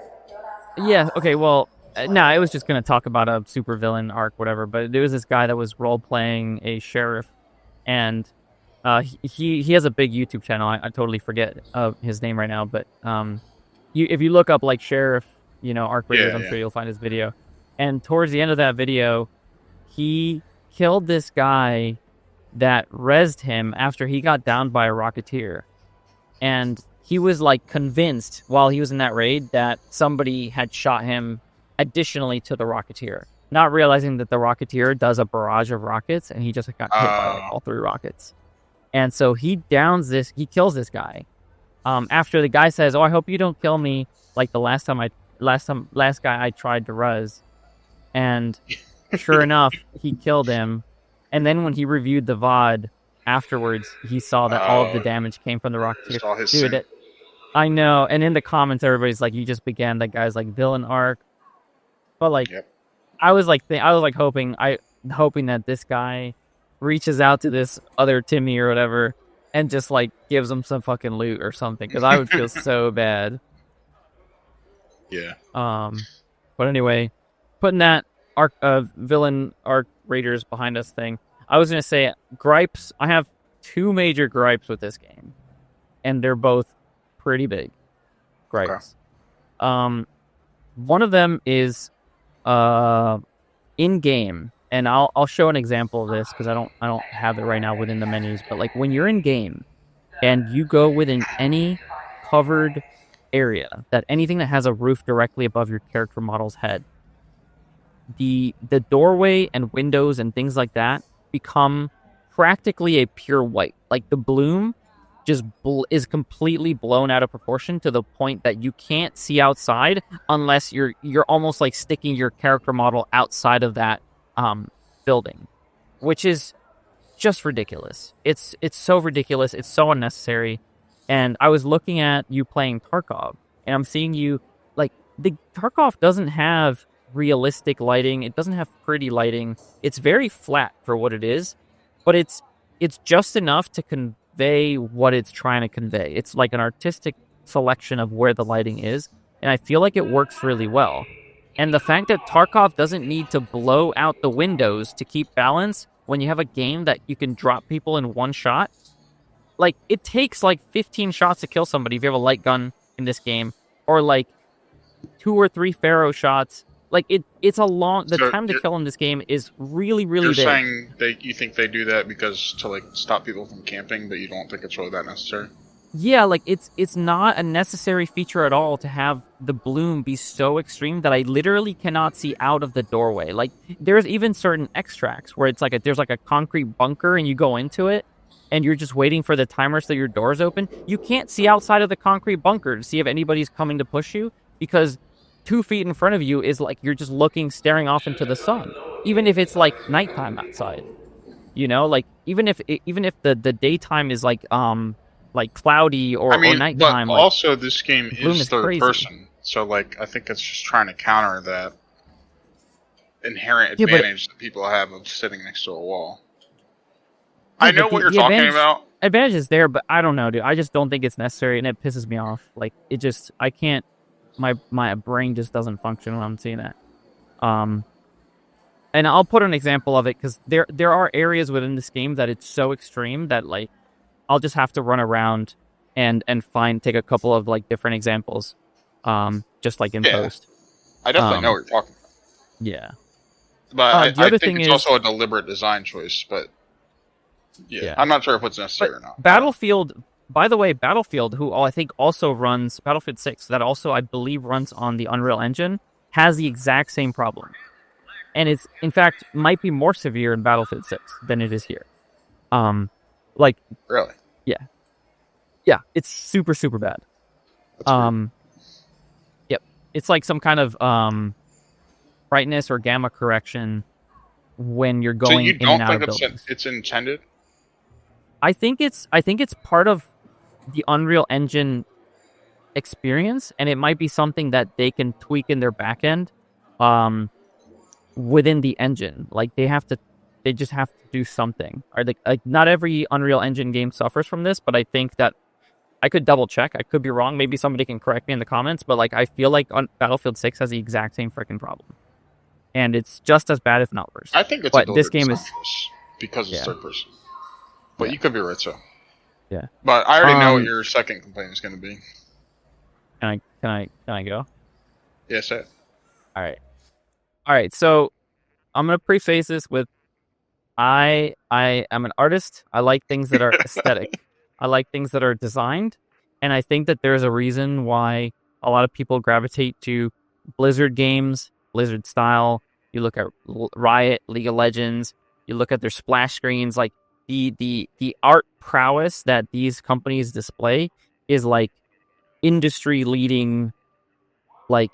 Yeah. Okay. Well, I was just gonna talk about a supervillain arc, whatever. But there was this guy that was role playing a sheriff, and he has a big YouTube channel. I totally forget his name right now, but if you look up like sheriff, arc raiders, I'm sure you'll find his video. And towards the end of that video, he killed this guy that rezzed him after he got downed by a Rocketeer. And he was like convinced while he was in that raid that somebody had shot him additionally to the Rocketeer, not realizing that the Rocketeer does a barrage of rockets and he just got hit by like all 3 rockets. And so he kills this guy. After the guy says, "Oh, I hope you don't kill me like the last guy I tried to res," and sure enough, he killed him. And then when he reviewed the VOD afterwards, he saw that all of the damage came from the Rocketeer. Dude, I know. And in the comments, everybody's like, "You just began that guy's like villain arc." But like, I was hoping that this guy reaches out to this other Timmy or whatever and just like gives him some fucking loot or something, because I would feel so bad. Yeah. But anyway, putting that villain arc raiders behind us thing, I was gonna say gripes. I have 2 major gripes with this game, and they're both pretty big gripes. Okay. One of them is in game, and I'll show an example of this because I don't have it right now within the menus. But like when you're in game and you go within any covered area, anything that has a roof directly above your character model's head, the doorway and windows and things like that become practically a pure white. Like the bloom just is completely blown out of proportion to the point that you can't see outside unless you're almost like sticking your character model outside of that building, which is just ridiculous. It's so ridiculous. It's so unnecessary. And I was looking at you playing Tarkov, and I'm seeing you like the Tarkov doesn't have realistic lighting. It doesn't have pretty lighting. It's very flat for what it is, but it's just enough to convey what it's trying to convey. It's like an artistic selection of where the lighting is, and I feel like it works really well. And the fact that Tarkov doesn't need to blow out the windows to keep balance when you have a game that you can drop people in one shot. Like, it takes like 15 shots to kill somebody if you have a light gun in this game, or like 2 or 3 Pharaoh shots. Like, it's a long... The time to kill in this game is really, really big. You're saying you think they do that because to like stop people from camping, but you don't think it's really that necessary? Yeah, like it's not a necessary feature at all to have the bloom be so extreme that I literally cannot see out of the doorway. Like, there's even certain extracts where it's like there's like a concrete bunker and you go into it, and you're just waiting for the timer so your door's open, you can't see outside of the concrete bunker to see if anybody's coming to push you, because 2 feet in front of you is like you're just staring off into the sun, even if it's like nighttime outside. You know, like even if the daytime is like cloudy or nighttime. But like, also this game is third crazy. person, so like I think it's just trying to counter that inherent advantage that people have of sitting next to a wall. Yeah, I know what you're talking about. Advantage is there, but I don't know, dude. I just don't think it's necessary, and it pisses me off. Like, it just, I can't. My brain just doesn't function when I'm seeing that. And I'll put an example of it, because there are areas within this game that it's so extreme that, like, I'll just have to run around and take a couple of, like, different examples, just like in post. I definitely know what you're talking about. Yeah. But I think it's is, also a deliberate design choice, but yeah, I'm not sure if it's necessary or not. Battlefield, by the way, Battlefield, who I think also runs Battlefield 6, that also, I believe, runs on the Unreal Engine, has the exact same problem. And it's, in fact, might be more severe in Battlefield 6 than it is here. Like, really? Yeah. Yeah, it's super, super bad. Yep. It's like some kind of brightness or gamma correction when you're going in and out of buildings. So you don't think it's intended? I think it's part of the Unreal Engine experience, and it might be something that they can tweak in their back end within the engine. Like, they just have to do something. Or like not every Unreal Engine game suffers from this, but I think that I could double check. I could be wrong. Maybe somebody can correct me in the comments, but like, I feel like Battlefield 6 has the exact same freaking problem. And it's just as bad, if not worse. I think it's but this game is because it's third person. But you could be right, so. Yeah. But I already know what your second complaint is going to be. Can I go? Yeah, say it. All right. So I'm gonna preface this with I am an artist. I like things that are aesthetic. I like things that are designed, and I think that there's a reason why a lot of people gravitate to Blizzard games, Blizzard style. You look at Riot, League of Legends. You look at their splash screens. Like, the art prowess that these companies display is like industry leading, like,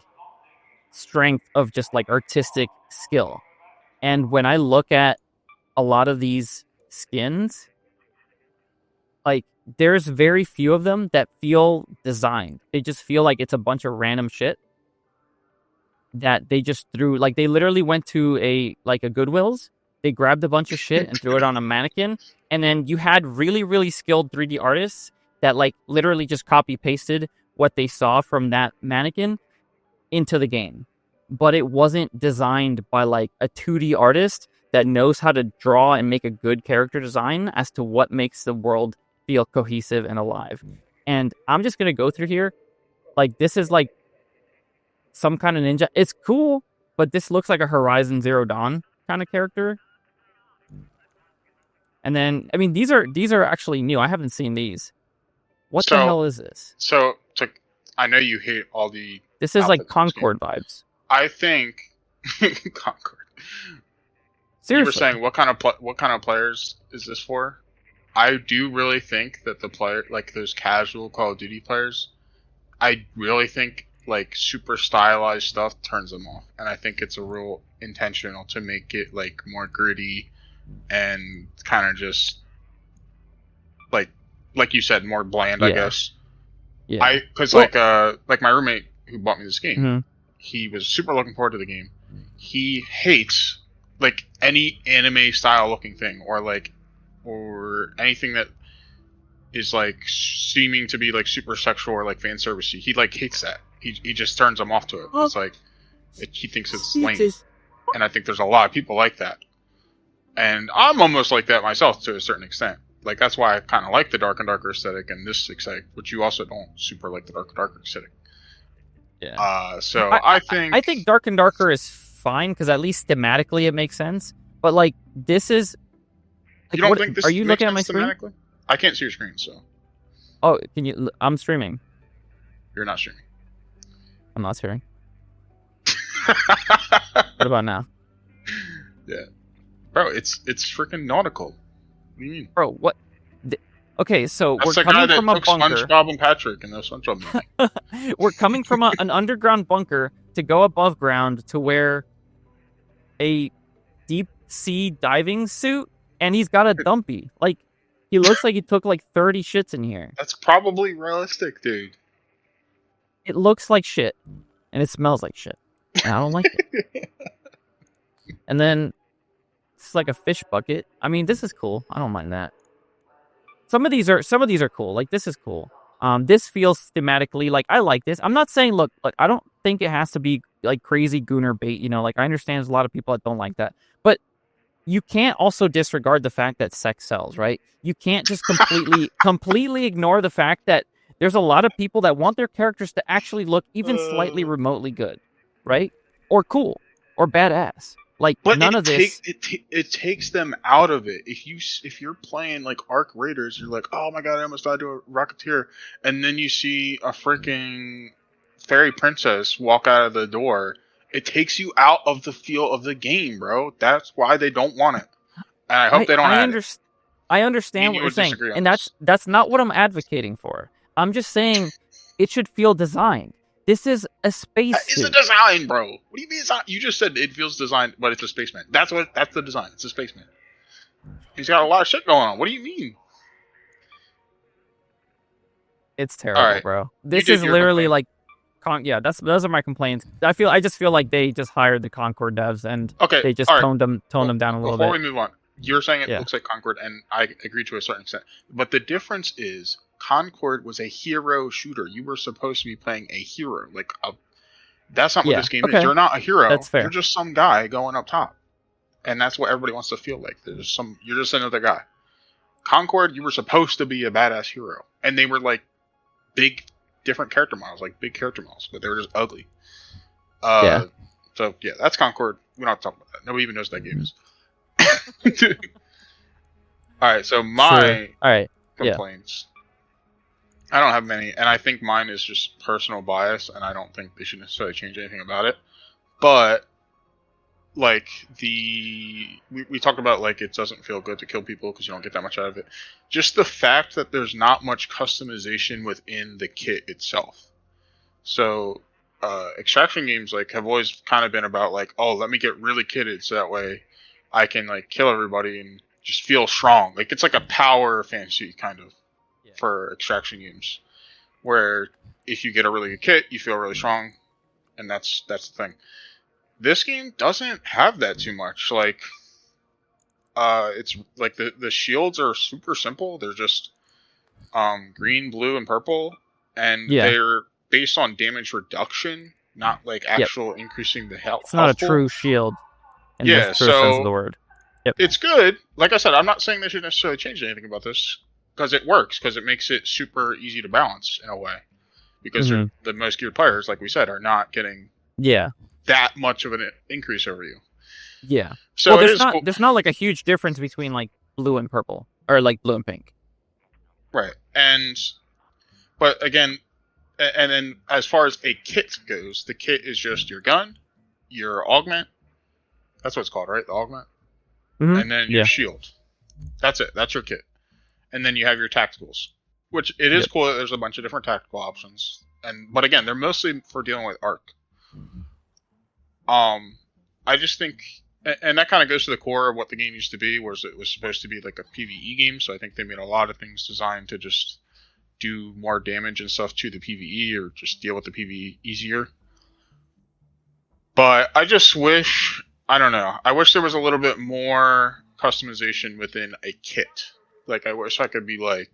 strength of just like artistic skill. And when I look at a lot of these skins, like, there's very few of them that feel designed. They just feel like it's a bunch of random shit that they just threw. Like, they literally went to a Goodwill's, they grabbed a bunch of shit and threw it on a mannequin, and then you had really, really skilled 3D artists that, like, literally just copy pasted what they saw from that mannequin into the game. But it wasn't designed by, like, a 2D artist that knows how to draw and make a good character design as to what makes the world feel cohesive and alive. And I'm just gonna go through here. Like, this is like some kind of ninja. It's cool, but this looks like a Horizon Zero Dawn kind of character. And then, I mean, these are actually new. I haven't seen these. What the hell is this? So I know you hate all the. This is like Concord vibes. I think Concord. Seriously, you were saying what kind of players is this for? I do really think that the player, like those casual Call of Duty players, I really think like super stylized stuff turns them off, and I think it's a real intentional to make it like more gritty and kind of just like you said, more bland, I guess. Yeah. Because like my roommate who bought me this game, he was super looking forward to the game. He hates like any anime style looking thing or anything that is like seeming to be like super sexual or like fan servicey. He like hates that. He just turns him off to it. It's like he thinks it's lame, and I think there's a lot of people like that. And I'm almost like that myself to a certain extent. Like, that's why I kind of like the Dark and Darker aesthetic and this aesthetic, which you also don't super like the Dark and Darker aesthetic. Yeah. So I think Dark and Darker is fine because at least thematically it makes sense. But like, this is. Like, you don't think this? Are you looking at my screen? I can't see your screen, so. Oh, can you? I'm streaming. You're not streaming. I'm not streaming. What about now? Yeah. Bro, it's freaking nautical. What do you mean? Bro, what? Okay, so That's we're the guy coming that from a took bunker. SpongeBob and Patrick in the SpongeBob movie. We're coming from an underground bunker to go above ground to wear a deep sea diving suit, and he's got a dumpy. Like, he looks like he took like 30 shits in here. That's probably realistic, dude. It looks like shit, and it smells like shit, and I don't like it. And then it's like a fish bucket. I mean, this is cool. I don't mind that. Some of these are cool. Like, this is cool. This feels thematically like I like this. I'm not saying look, I don't think it has to be like crazy Gooner bait, you know, like I understand there's a lot of people that don't like that. But you can't also disregard the fact that sex sells, right? You can't just completely ignore the fact that there's a lot of people that want their characters to actually look even slightly remotely good, right? Or cool, or badass. Like, But none of this. It takes them out of it. If you're playing like Ark Raiders, you're like, oh my god, I almost died to a Rocketeer, and then you see a freaking fairy princess walk out of the door. It takes you out of the feel of the game, bro. That's why they don't want it. And I hope they don't add it. I understand what you're saying, and that's not what I'm advocating for. I'm just saying it should feel designed. This is a space suit. It's a design, bro. What do you mean it's not? You just said it feels designed, but it's a spaceman. That's the design. It's a spaceman. He's got a lot of shit going on. What do you mean? It's terrible, bro. This is literally like, those are my complaints. I just feel like they just hired the Concord devs and they just toned them down a little bit. Before we move on, you're saying it looks like Concord, and I agree to a certain extent. But the difference is Concord was a hero shooter. You were supposed to be playing a hero, that's not what this game is. You're not a hero. That's fair. You're just some guy going up top, and that's what everybody wants to feel like. You're just another guy. Concord, you were supposed to be a badass hero, and they were like big, different character models, like big character models, but they were just ugly. So yeah, that's Concord. We don't have to talk about that. Nobody even knows what that game is. All right, so my complaints. I don't have many, and I think mine is just personal bias, and I don't think they should necessarily change anything about it. But like we talked about, like, it doesn't feel good to kill people because you don't get that much out of it. Just the fact that there's not much customization within the kit itself. So extraction games like have always kind of been about like, oh, let me get really kitted so that way I can like kill everybody and just feel strong. Like, it's like a power fantasy kind of for extraction games, where if you get a really good kit, you feel really strong, and that's the thing. This game doesn't have that too much. Like, it's like the shields are super simple. They're just green, blue, and purple, and they're based on damage reduction, not like actual increasing the health. It's not a true shield in the true sense of the word. It's good. Like I said, I'm not saying they should necessarily change anything about this, because it works, because it makes it super easy to balance in a way. Because the most geared players, like we said, are not getting that much of an increase over you. Yeah. So there's not like a huge difference between like blue and purple, or like blue and pink. Right. But again, and then as far as a kit goes, the kit is just your gun, your augment. That's what it's called, right? The augment. Mm-hmm. And then your shield. That's it. That's your kit. And then you have your tacticals, which it is cool that there's a bunch of different tactical options. But again, they're mostly for dealing with Ark. I just think, and that kind of goes to the core of what the game used to be, whereas it was supposed to be like a PvE game. So I think they made a lot of things designed to just do more damage and stuff to the PvE, or just deal with the PvE easier. But I just wish, I don't know, I wish there was a little bit more customization within a kit. Like, I wish I could be like,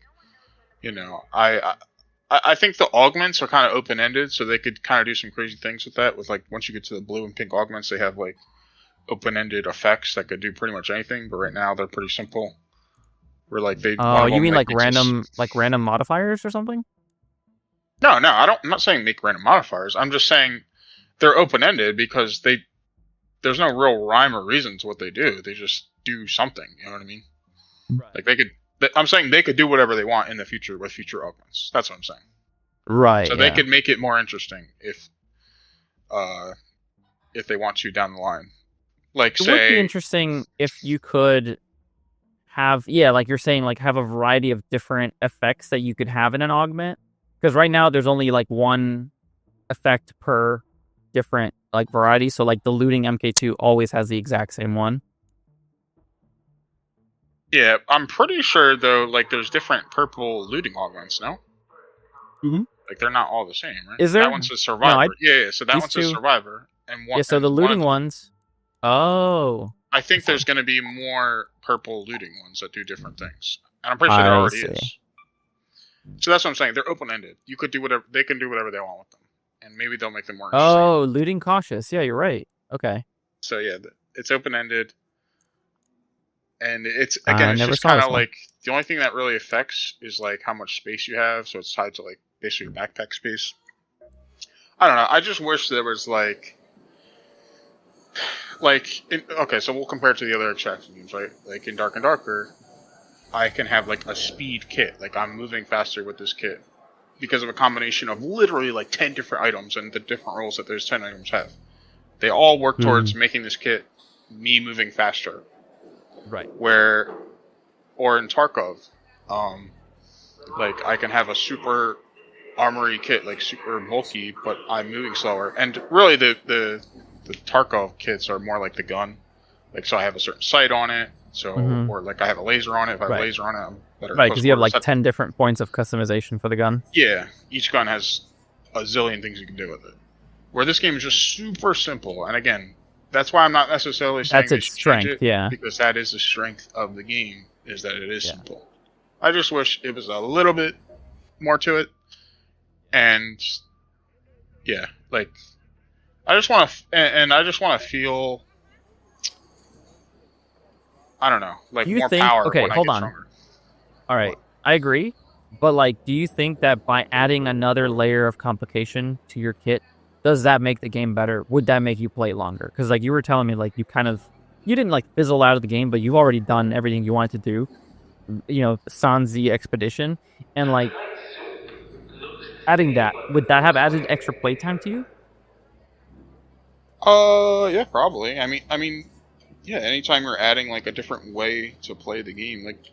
you know, I think the augments are kind of open-ended, so they could kind of do some crazy things with that. With like, once you get to the blue and pink augments, they have like open-ended effects that could do pretty much anything. But right now, they're pretty simple. Where like they. Oh, you mean like random modifiers or something? No, I'm not saying make random modifiers. I'm just saying they're open-ended because there's no real rhyme or reason to what they do. They just do something. You know what I mean? Right. Like I'm saying they could do whatever they want in the future with future augments. That's what I'm saying. Right. So they could make it more interesting if they want to down the line. Like, it would be interesting if you could have, yeah, like you're saying, like have a variety of different effects that you could have in an augment. Because right now there's only like one effect per different like variety. So like the looting MK2 always has the exact same one. Yeah, I'm pretty sure though. Like, there's different purple looting augments. No. Mm-hmm. Like, they're not all the same, right? Is there? That one's a survivor. No, yeah. So that one's a survivor, and one. Yeah. So the looting one ones. Oh. I think there's going to be more purple looting ones that do different things, and I'm pretty sure there already is. So that's what I'm saying. They're open ended. You could do whatever they can do whatever they want with them, and maybe they'll make them more interesting. Oh, looting cautious. Yeah, you're right. Okay. So yeah, it's open ended, and it's again, it's just kind of like the only thing that really affects is like how much space you have. So it's tied to like basically backpack space. I don't know. I just wish there was okay, so we'll compare it to the other extraction games, right? Like in Dark and Darker, I can have like a speed kit. Like I'm moving faster with this kit because of a combination of literally like 10 different items and the different roles that those 10 items have. They all work towards making this kit me moving faster. Right. Or in Tarkov, like I can have a super armory kit, like super bulky, but I'm moving slower. And really the Tarkov kits are more like the gun. Like, so I have a certain sight on it, so or like I have a laser on it. If I have a laser on it, I'm better. Right, because you have like 10 different points of customization for the gun. Yeah, each gun has a zillion things you can do with it. Where this game is just super simple, and again, that's why I'm not necessarily saying that's its strength, because that is the strength of the game, is that it is simple. I just wish it was a little bit more to it, and yeah, like I just want to feel, I don't know, like more power. Okay, when hold I get on. Stronger. All right, I agree, but like, do you think that by adding another layer of complication to your kit, does that make the game better? Would that make you play longer? Because like you were telling me, like you didn't like fizzle out of the game, but you've already done everything you wanted to do. You know, Sanzi expedition, and like adding that, would that have added extra playtime to you? Yeah, probably. I mean, yeah. Anytime you're adding like a different way to play the game, like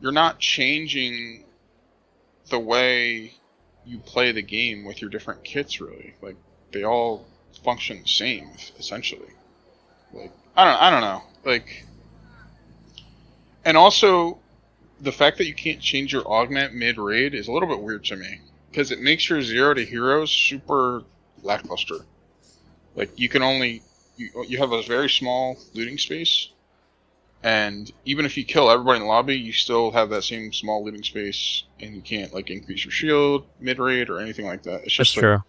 you're not changing the way you play the game with your different kits, really. Like they all function the same, essentially. Like I don't know. Like, and also the fact that you can't change your augment mid raid is a little bit weird to me because it makes your 0 to heroes super lackluster. Like you can only you have a very small looting space, and even if you kill everybody in the lobby, you still have that same small looting space, and you can't like increase your shield mid raid or anything like that. It's just That's true. It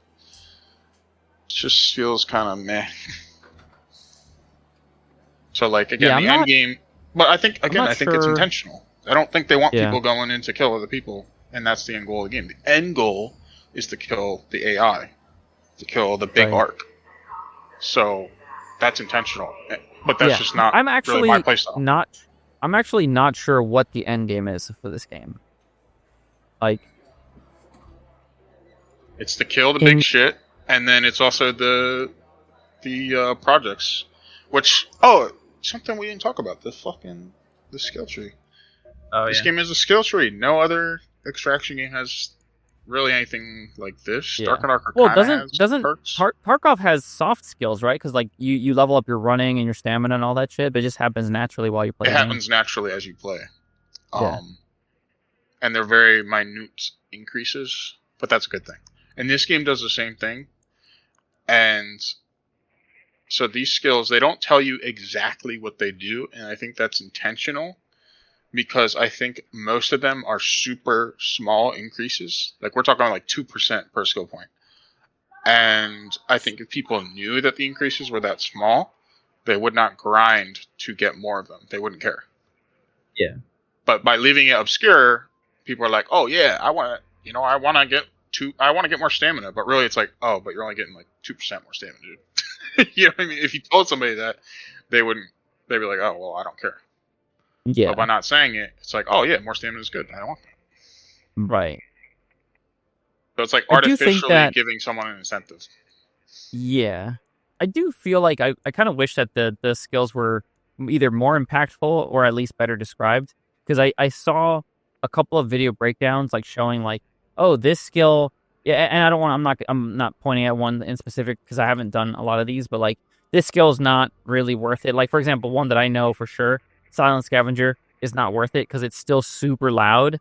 just feels kind of meh. So like again, the end game, but I think it's intentional. I don't think they want people going in to kill other people, and that's the end goal of the game. The end goal is to kill the AI, to kill the big arc. So that's intentional, but that's just not really my playstyle. I'm actually not sure what the end game is for this game. Like, it's to kill the big shit, and then it's also the projects, which something we didn't talk about, the skill tree. This game is a skill tree. No other extraction game has really anything like this. Dark and Darker doesn't Tarkov has soft skills, right? Because like you level up your running and your stamina and all that shit, but it just happens naturally while you play. It happens naturally as you play. And they're very minute increases, but that's a good thing. And this game does the same thing. And so these skills, they don't tell you exactly what they do, and I think that's intentional. Because I think most of them are super small increases. Like we're talking like 2% per skill point. And I think if people knew that the increases were that small, they would not grind to get more of them. They wouldn't care. Yeah. But by leaving it obscure, people are like, "Oh yeah, I want to get more stamina." But really, it's like, "Oh, but you're only getting like 2% more stamina, dude." You know what I mean? If you told somebody that, they'd be like, "Oh, well, I don't care." Yeah. But by not saying it, it's like, oh yeah, more stamina is good. I don't want that. Right. So it's like artificially giving someone an incentive. Yeah. I do feel like I kind of wish that the skills were either more impactful or at least better described. Because I saw a couple of video breakdowns like showing like, oh, this skill. Yeah, and I'm not pointing at one in specific because I haven't done a lot of these, but like this skill is not really worth it. Like for example, one that I know for sure, Silent Scavenger is not worth it because it's still super loud,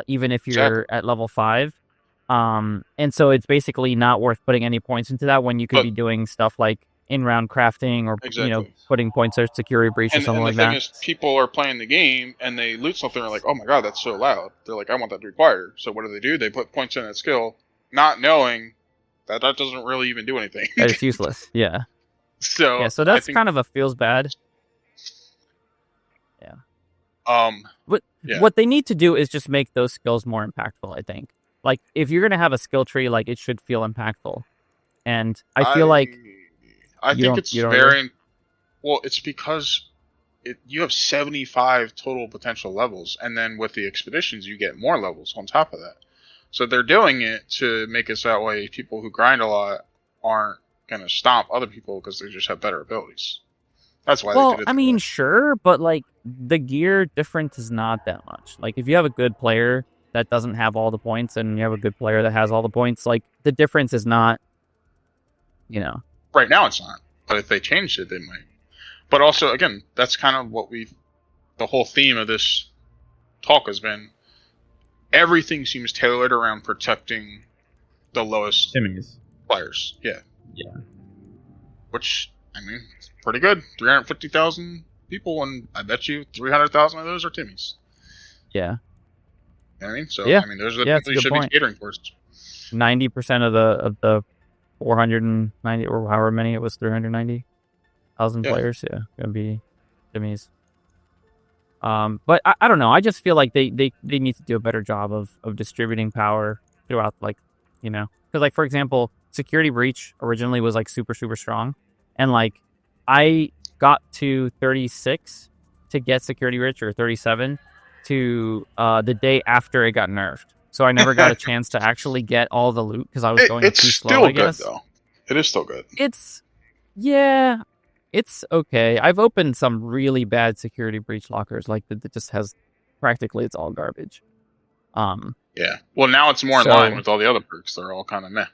even if you're at level 5. And so it's basically not worth putting any points into that when you could be doing stuff like in-round crafting or putting points or security breach or something like that. And the thing is, people are playing the game and they loot something and they're like, oh my god, that's so loud. They're like, I want that to be quieter. So what do? They put points in that skill, not knowing that doesn't really even do anything. That it's useless. Yeah. So that's kind of a feels bad. Yeah. What they need to do is just make those skills more impactful, I think. Like, if you're going to have a skill tree, like, it should feel impactful. And I feel like... I think it's very... Well, it's because you have 75 total potential levels, and then with the expeditions, you get more levels on top of that. So they're doing it to make it so that way people who grind a lot aren't going to stomp other people because they just have better abilities. That's why they did it. I mean, sure, but, like, the gear difference is not that much. Like, if you have a good player that doesn't have all the points and you have a good player that has all the points, like, the difference is not, Right now it's not, but if they changed it, they might. But also, again, that's kind of what the whole theme of this talk has been. Everything seems tailored around protecting the lowest players. Yeah. Yeah. Which, I mean, it's pretty good. 350,000 people, and I bet you 300,000 of those are Timmies. Yeah. You know what I mean? So, yeah. I mean, those are the people you should be catering towards. 90% of the 490 or however many it was, 390,000 players, gonna be Timmies. But I don't know. I just feel like they need to do a better job of distributing power throughout, like, because, like, for example, Security Breach originally was like super strong, and like I got to 36 to get Security Breach, or 37 to the day after it got nerfed. So I never got a chance to actually get all the loot because I was going too slow, I guess. It's still good, though. It is still good. It's okay. I've opened some really bad Security Breach lockers, like that just has practically it's all garbage. Yeah. Well, now it's more in line with all the other perks. They're all kind of meh.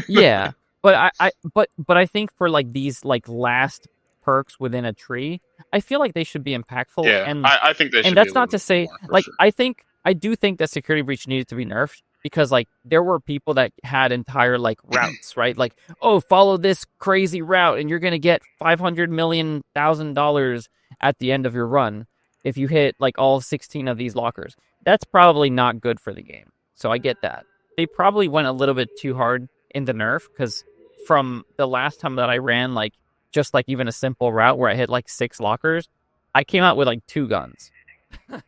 Yeah, but I think for like these like last perks within a tree, I feel like they should be impactful. Yeah, and I think they should. And that's not to say like sure. I do think that Security Breach needed to be nerfed because like there were people that had entire like routes, right? Like, oh, follow this crazy route and you're gonna get $500 million at the end of your run if you hit like all 16 of these lockers. That's probably not good for the game. So I get that. They probably went a little bit too hard in the nerf because from the last time that I ran like just like even a simple route where I hit like 6 lockers, I came out with like 2 guns.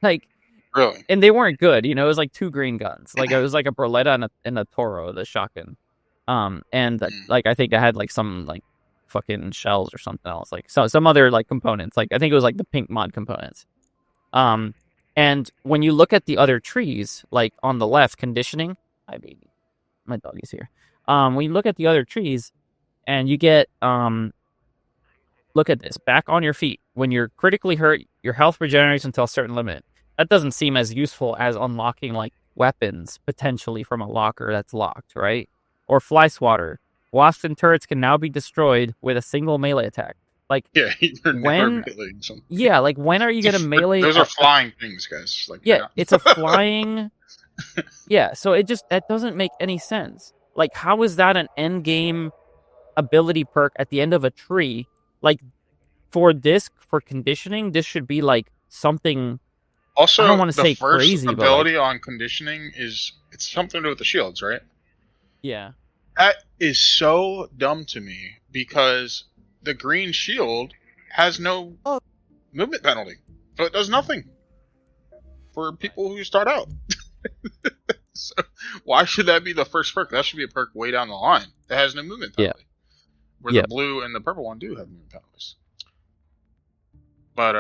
Like, really? And they weren't good, it was like 2 green guns. Like it was like a Beretta and a Toro, the shotgun. And like I think I had like some like fucking shells or something else, like some other like components. Like I think it was like the pink mod components. And when you look at the other trees, like on the left, conditioning. Hi baby, my doggy's here. When you look at the other trees, and you get look at this, back on your feet. When you're critically hurt, your health regenerates until a certain limit. That doesn't seem as useful as unlocking like weapons potentially from a locker that's locked, right? Or fly swatter. Wasps and turrets can now be destroyed with a single melee attack. Like when are you gonna melee? Those are flying things, guys. Like it's a flying. Yeah, so that doesn't make any sense. Like, how is that an end game ability perk at the end of a tree? Like, for conditioning, this should be like something. Also, I don't want to say first crazy, ability but like, on conditioning it's something to do with the shields, right? Yeah. That is so dumb to me because the green shield has no movement penalty, so it does nothing for people who start out. So why should that be the first perk? That should be a perk way down the line that has no movement penalty. Where the blue and the purple one do have movement penalties. But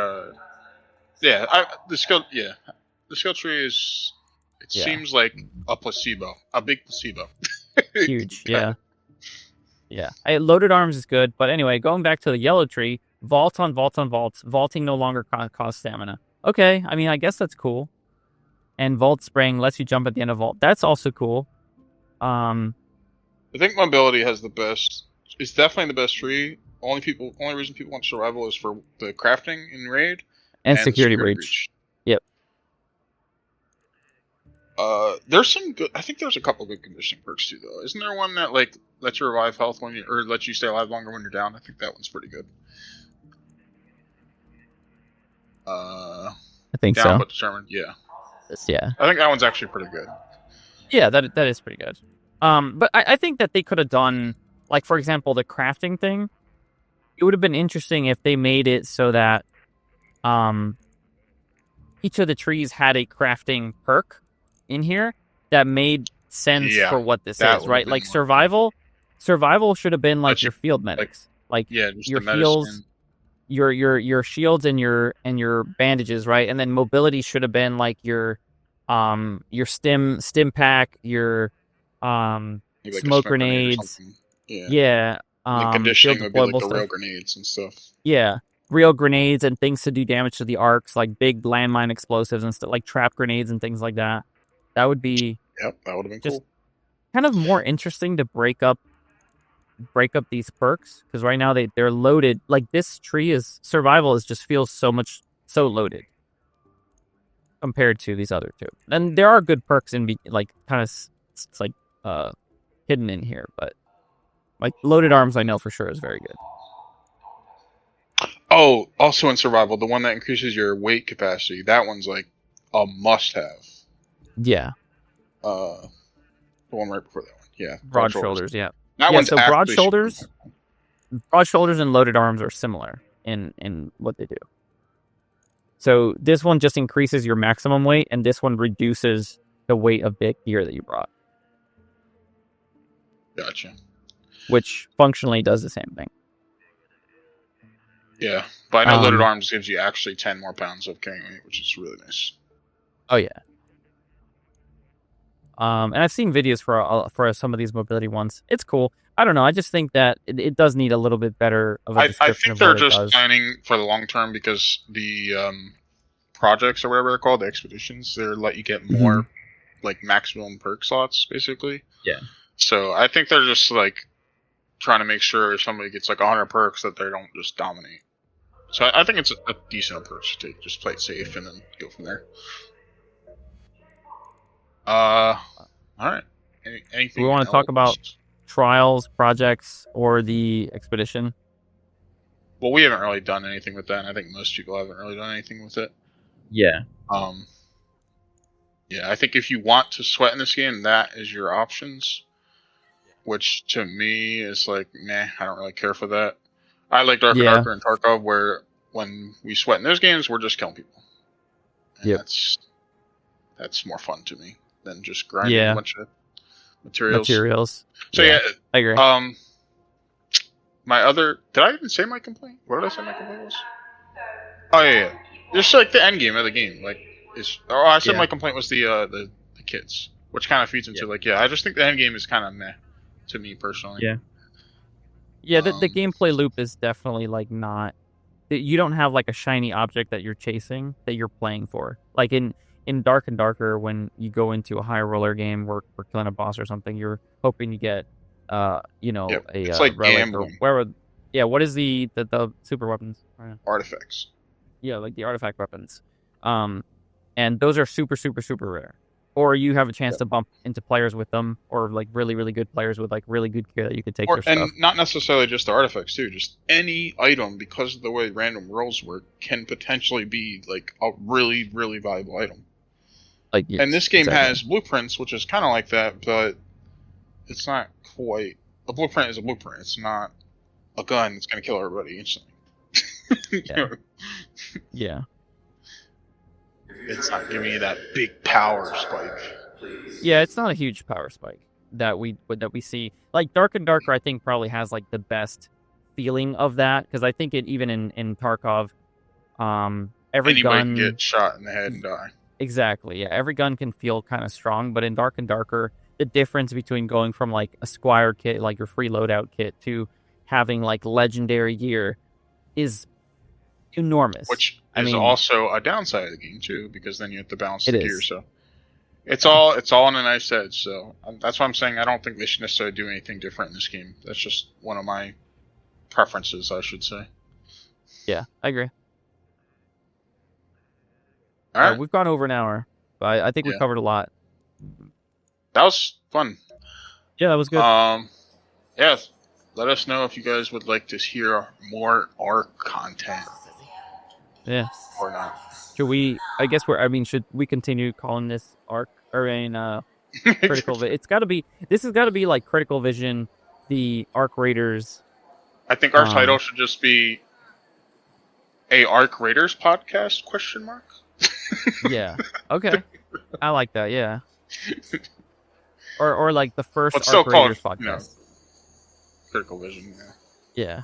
the skill tree is seems like a placebo, a big placebo. Huge, yeah. Loaded arms is good, but anyway, going back to the yellow tree, Vaults on vaults on vaults. Vaulting no longer costs stamina. Okay, I mean, I guess that's cool. And Vault Spraying lets you jump at the end of Vault. That's also cool. I think mobility has the best. It's definitely the best tree. Only reason people want survival is for the crafting in raid and security breach. Yep. There's some good. I think there's a couple good conditioning perks too, though. Isn't there one that like lets you revive health or lets you stay alive longer when you're down? I think that one's pretty good. I think down so. But determined, yeah. Yeah. I think that one's actually pretty good. Yeah, that is pretty good. But I think that they could have done, like, for example, the crafting thing. It would have been interesting if they made it so that each of the trees had a crafting perk in here that made sense for what this is, right? Like survival should have been like your field medics, like your heals, your shields and your bandages, right? And then mobility should have been like your stim pack, your smoke grenades, like conditioning would be like the rail grenades and stuff. Yeah, real grenades and things to do damage to the arcs, like big landmine explosives and stuff, like trap grenades and things like that. That would be that would have been just cool. Kind of more interesting to break up these perks, because right now they're loaded. Like this tree is survival just feels so loaded compared to these other two. And there are good perks in like kind of it's like hidden in here, but like loaded arms I know for sure is very good. Oh, also in survival, the one that increases your weight capacity, that one's like a must-have. Yeah. The one right before that one. Yeah. Broad shoulders, yeah. That one's so broad shoulders and loaded arms are similar in what they do. So this one just increases your maximum weight, and this one reduces the weight of the gear that you brought. Gotcha. Which functionally does the same thing. Yeah, but I know loaded arms gives you actually 10 more pounds of carrying weight, which is really nice. Oh yeah. And I've seen videos for some of these mobility ones. It's cool. I don't know. I just think that it does need a little bit better of a description. I think they're just planning for the long term, because the projects or whatever they're called, the expeditions, they let you get more like maximum perk slots, basically. Yeah. So I think they're just like trying to make sure if somebody gets like 100 perks that they don't just dominate. So I think it's a decent approach to take. Just play it safe and then go from there. All right. Anything? We want to talk about trials, projects, or the expedition? Well, we haven't really done anything with that, and I think most people haven't really done anything with it. Yeah. Yeah, I think if you want to sweat in this game, that is your options. Which to me is like, nah, I don't really care for that. I like Darker Darker and Tarkov, where when we sweat in those games, we're just killing people. And that's more fun to me than just grinding a bunch of materials. So yeah, I agree. My other, did I even say my complaint? What did I say my complaint was? Oh yeah. Just like the end game of the game, like I said my complaint was the kits, which kind of feeds into I just think the end game is kind of meh to me personally. Yeah, the gameplay loop is definitely like not. You don't have like a shiny object that you're chasing that you're playing for. Like in Dark and Darker, when you go into a high roller game where we're killing a boss or something, you're hoping you get it's like relic gambling. or what is the super weapons? Artifacts. Yeah, like the artifact weapons. And those are super, super, super rare. Or you have a chance to bump into players with them, or like really, really good players with like really good gear that you could take their stuff. And not necessarily just the artifacts too, just any item, because of the way random rolls work, can potentially be like a really, really valuable item. Like, yes, and this game has blueprints, which is kind of like that, but it's not quite. A blueprint is a blueprint. It's not a gun that's going to kill everybody instantly. Yeah. It's not giving you that big power spike. Yeah, it's not a huge power spike that we see. Like Dark and Darker, I think probably has like the best feeling of that, because I think it even in Tarkov, every gun can get shot in the head and die. Exactly. Yeah, every gun can feel kind of strong, but in Dark and Darker, the difference between going from like a Squire kit, like your free loadout kit, to having like legendary gear is enormous. Which I is mean, also a downside of the game too, because then you have to balance It the is. gear. So it's all on a nice edge. So that's why I'm saying I don't think they should necessarily do anything different in this game. That's just one of my preferences, I should say. yeah, I agree. All right, We've gone over an hour, but I think we Yeah. covered a lot. that was fun. Yeah, that was good. Yeah, let us know if you guys would like to hear more ARC content Yeah. or not. Should we? I guess should we continue calling this Arc or Critical Vision? It's got to be. This has got to be like Critical Vision, the Arc Raiders. I think our title should just be a ARC Raiders podcast ? Yeah. Okay. I like that. Yeah. Or like the first But still Arc Raiders called, podcast. Critical Vision. Yeah. Yeah.